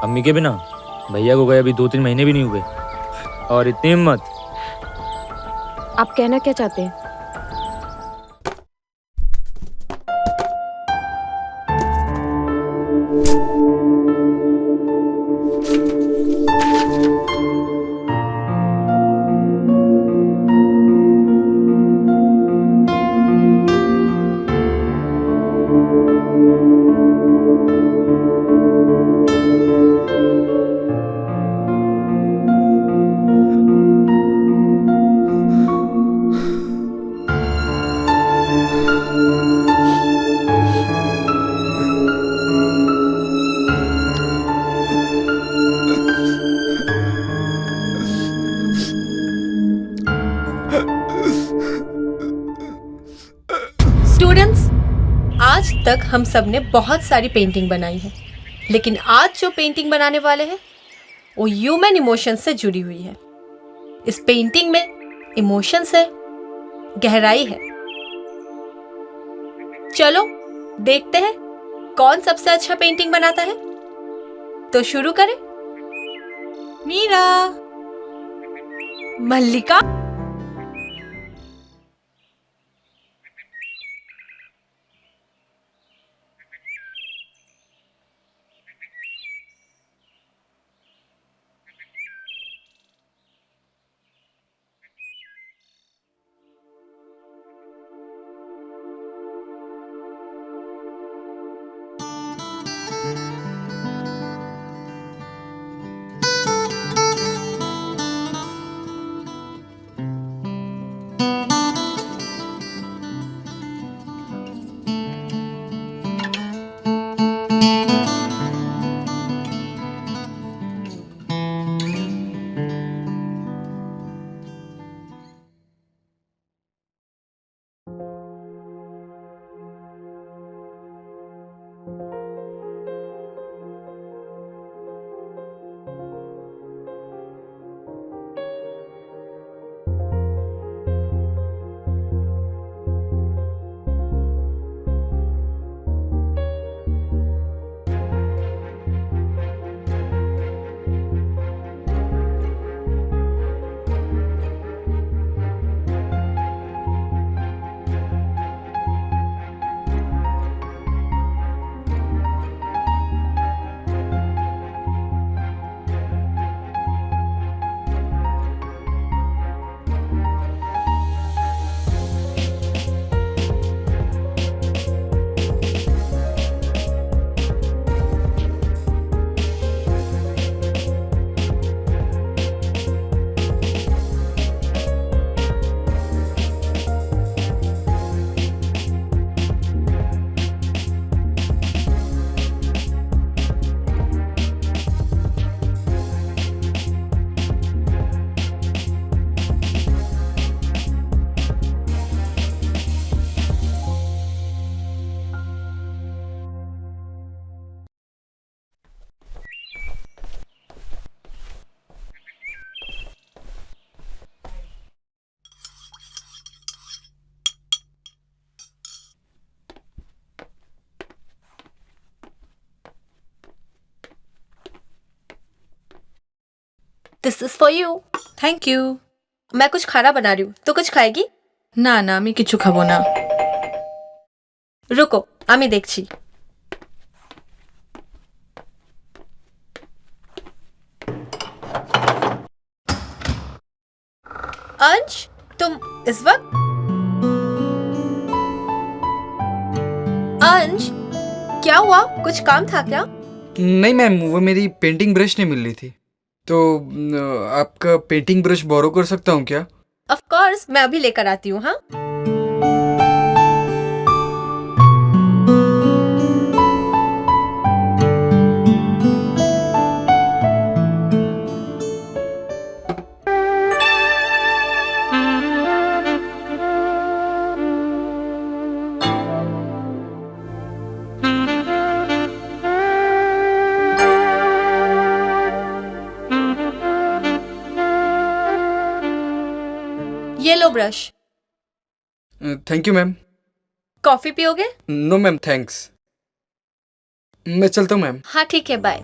अम्मी के बिना? भैया को गए अभी 2-3 महीने भी नहीं हुए और इतनी हिम्मत। आप कहना क्या चाहते हैं? स्टूडेंट्स, आज तक हम सब ने बहुत सारी पेंटिंग बनाई है, लेकिन आज जो पेंटिंग बनाने वाले हैं वो ह्यूमन इमोशन से जुड़ी हुई है। इस पेंटिंग में इमोशंस है, गहराई है। चलो देखते हैं कौन सबसे अच्छा पेंटिंग बनाता है। तो शुरू करें। मीरा, मल्लिका, this is for you. Thank you. मैं कुछ खाना बना रही हूँ, तो कुछ खाएगी? না না আমি কিছু খাবো না। रुको, আমি দেখছি। अंश, तुम इस वक्त? अंश, क्या हुआ? कुछ काम था क्या? नहीं मैम, वो मेरी पेंटिंग ब्रश नहीं मिल रही थी, तो आपका पेंटिंग ब्रश बोरो कर सकता हूँ क्या? ऑफ कोर्स, मैं अभी लेकर आती हूँ। हाँ, ये लो brush. Thank you ma'am. Coffee पियोगे? नो मैम थैंक्स, मैं चलता हूँ मैम। हाँ ठीक है, बाय।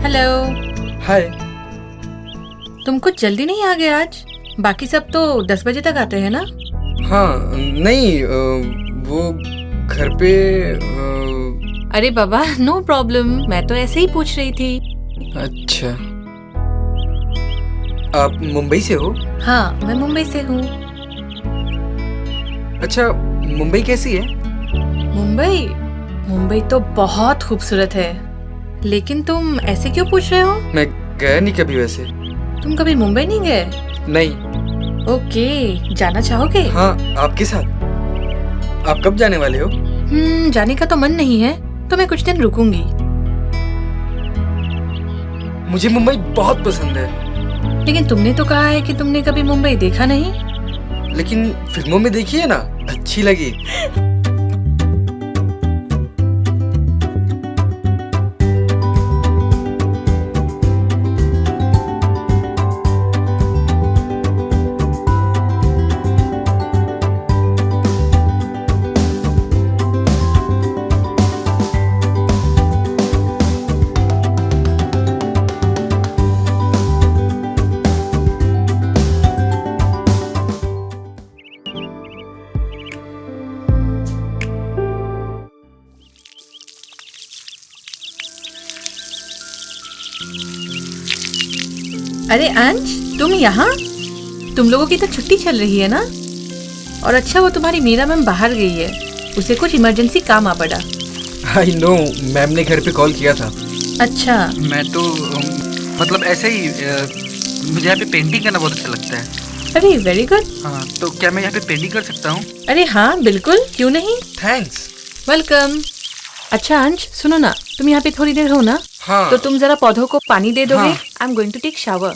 हेलो। हाय। तुम कुछ जल्दी नहीं आ गए आज? बाकी सब तो 10 बजे तक आते हैं ना? हाँ नहीं, वो घर पे अरे बाबा, नो प्रॉब्लम, मैं तो ऐसे ही पूछ रही थी। अच्छा, आप मुंबई से हो? हाँ, मैं मुंबई से हूँ। अच्छा, मुंबई कैसी है? मुंबई मुंबई तो बहुत खूबसूरत है, लेकिन तुम ऐसे क्यों पूछ रहे हो? मैं गया नहीं कभी वैसे। तुम कभी मुंबई नहीं गए? नहीं। ओके, जाना चाहोगे? हाँ, आपके साथ। आप कब जाने वाले हो? जाने का तो मन नहीं है, तो मैं कुछ दिन रुकूंगी। मुझे मुंबई बहुत पसंद है। लेकिन तुमने तो कहा है कि तुमने कभी मुंबई देखा नहीं। लेकिन फिल्मों में देखी है ना, अच्छी लगी। अरे अंश, तुम यहाँ? तुम लोगों की तो छुट्टी चल रही है ना? और अच्छा, वो तुम्हारी मीरा मैम बाहर गई है, उसे कुछ इमरजेंसी काम आ पड़ा। आई नो, मैम ने घर पे कॉल किया था। अच्छा। मैं तो मतलब ऐसे ही मुझे यहाँ पे पेंटिंग करना बहुत अच्छा लगता है। अरे वेरी गुड। हाँ, तो क्या मैं यहाँ पे पेंटिंग कर सकता हूँ? अरे हाँ बिल्कुल, क्यों नहीं। थैंक्स। वेलकम। अच्छा अंश, सुनो ना, तुम यहाँ पे थोड़ी देर हो ना? हाँ। तो तुम जरा पौधों को पानी दे दोगे? हाँ। I am going to take shower.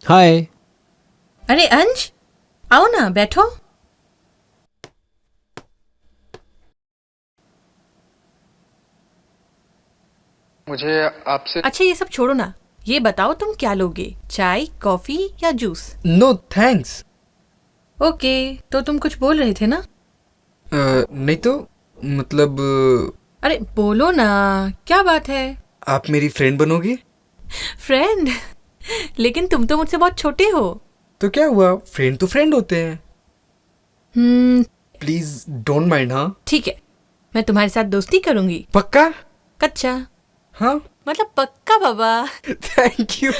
Hi. अरे अंश, आओ ना, बैठो। मुझे आपसे अच्छा ये सब छोड़ो ना, ये बताओ तुम क्या लोगे, चाय, कॉफी या जूस? No thanks. ओके, तो तुम कुछ बोल रहे थे ना? नहीं तो मतलब अरे बोलो ना, क्या बात है? आप मेरी फ्रेंड बनोगी? फ्रेंड? लेकिन तुम तो मुझसे बहुत छोटे हो। तो क्या हुआ, फ्रेंड तो फ्रेंड होते हैं। Please don't mind. हाँ ठीक है, मैं तुम्हारे साथ दोस्ती करूंगी। पक्का? कच्चा? हाँ मतलब पक्का बाबा। Thank you.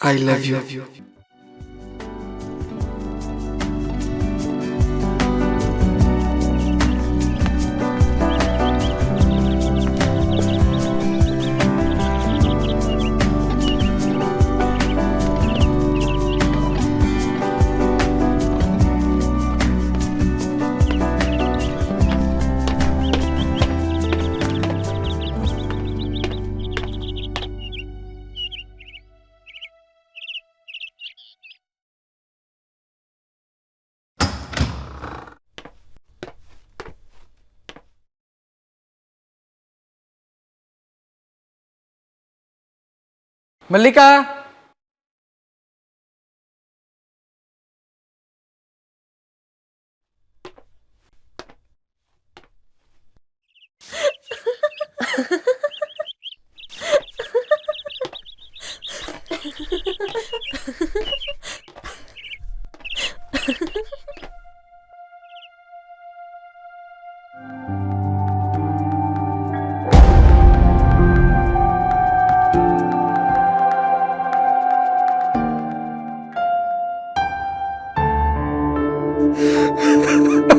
I love you. Mallika, है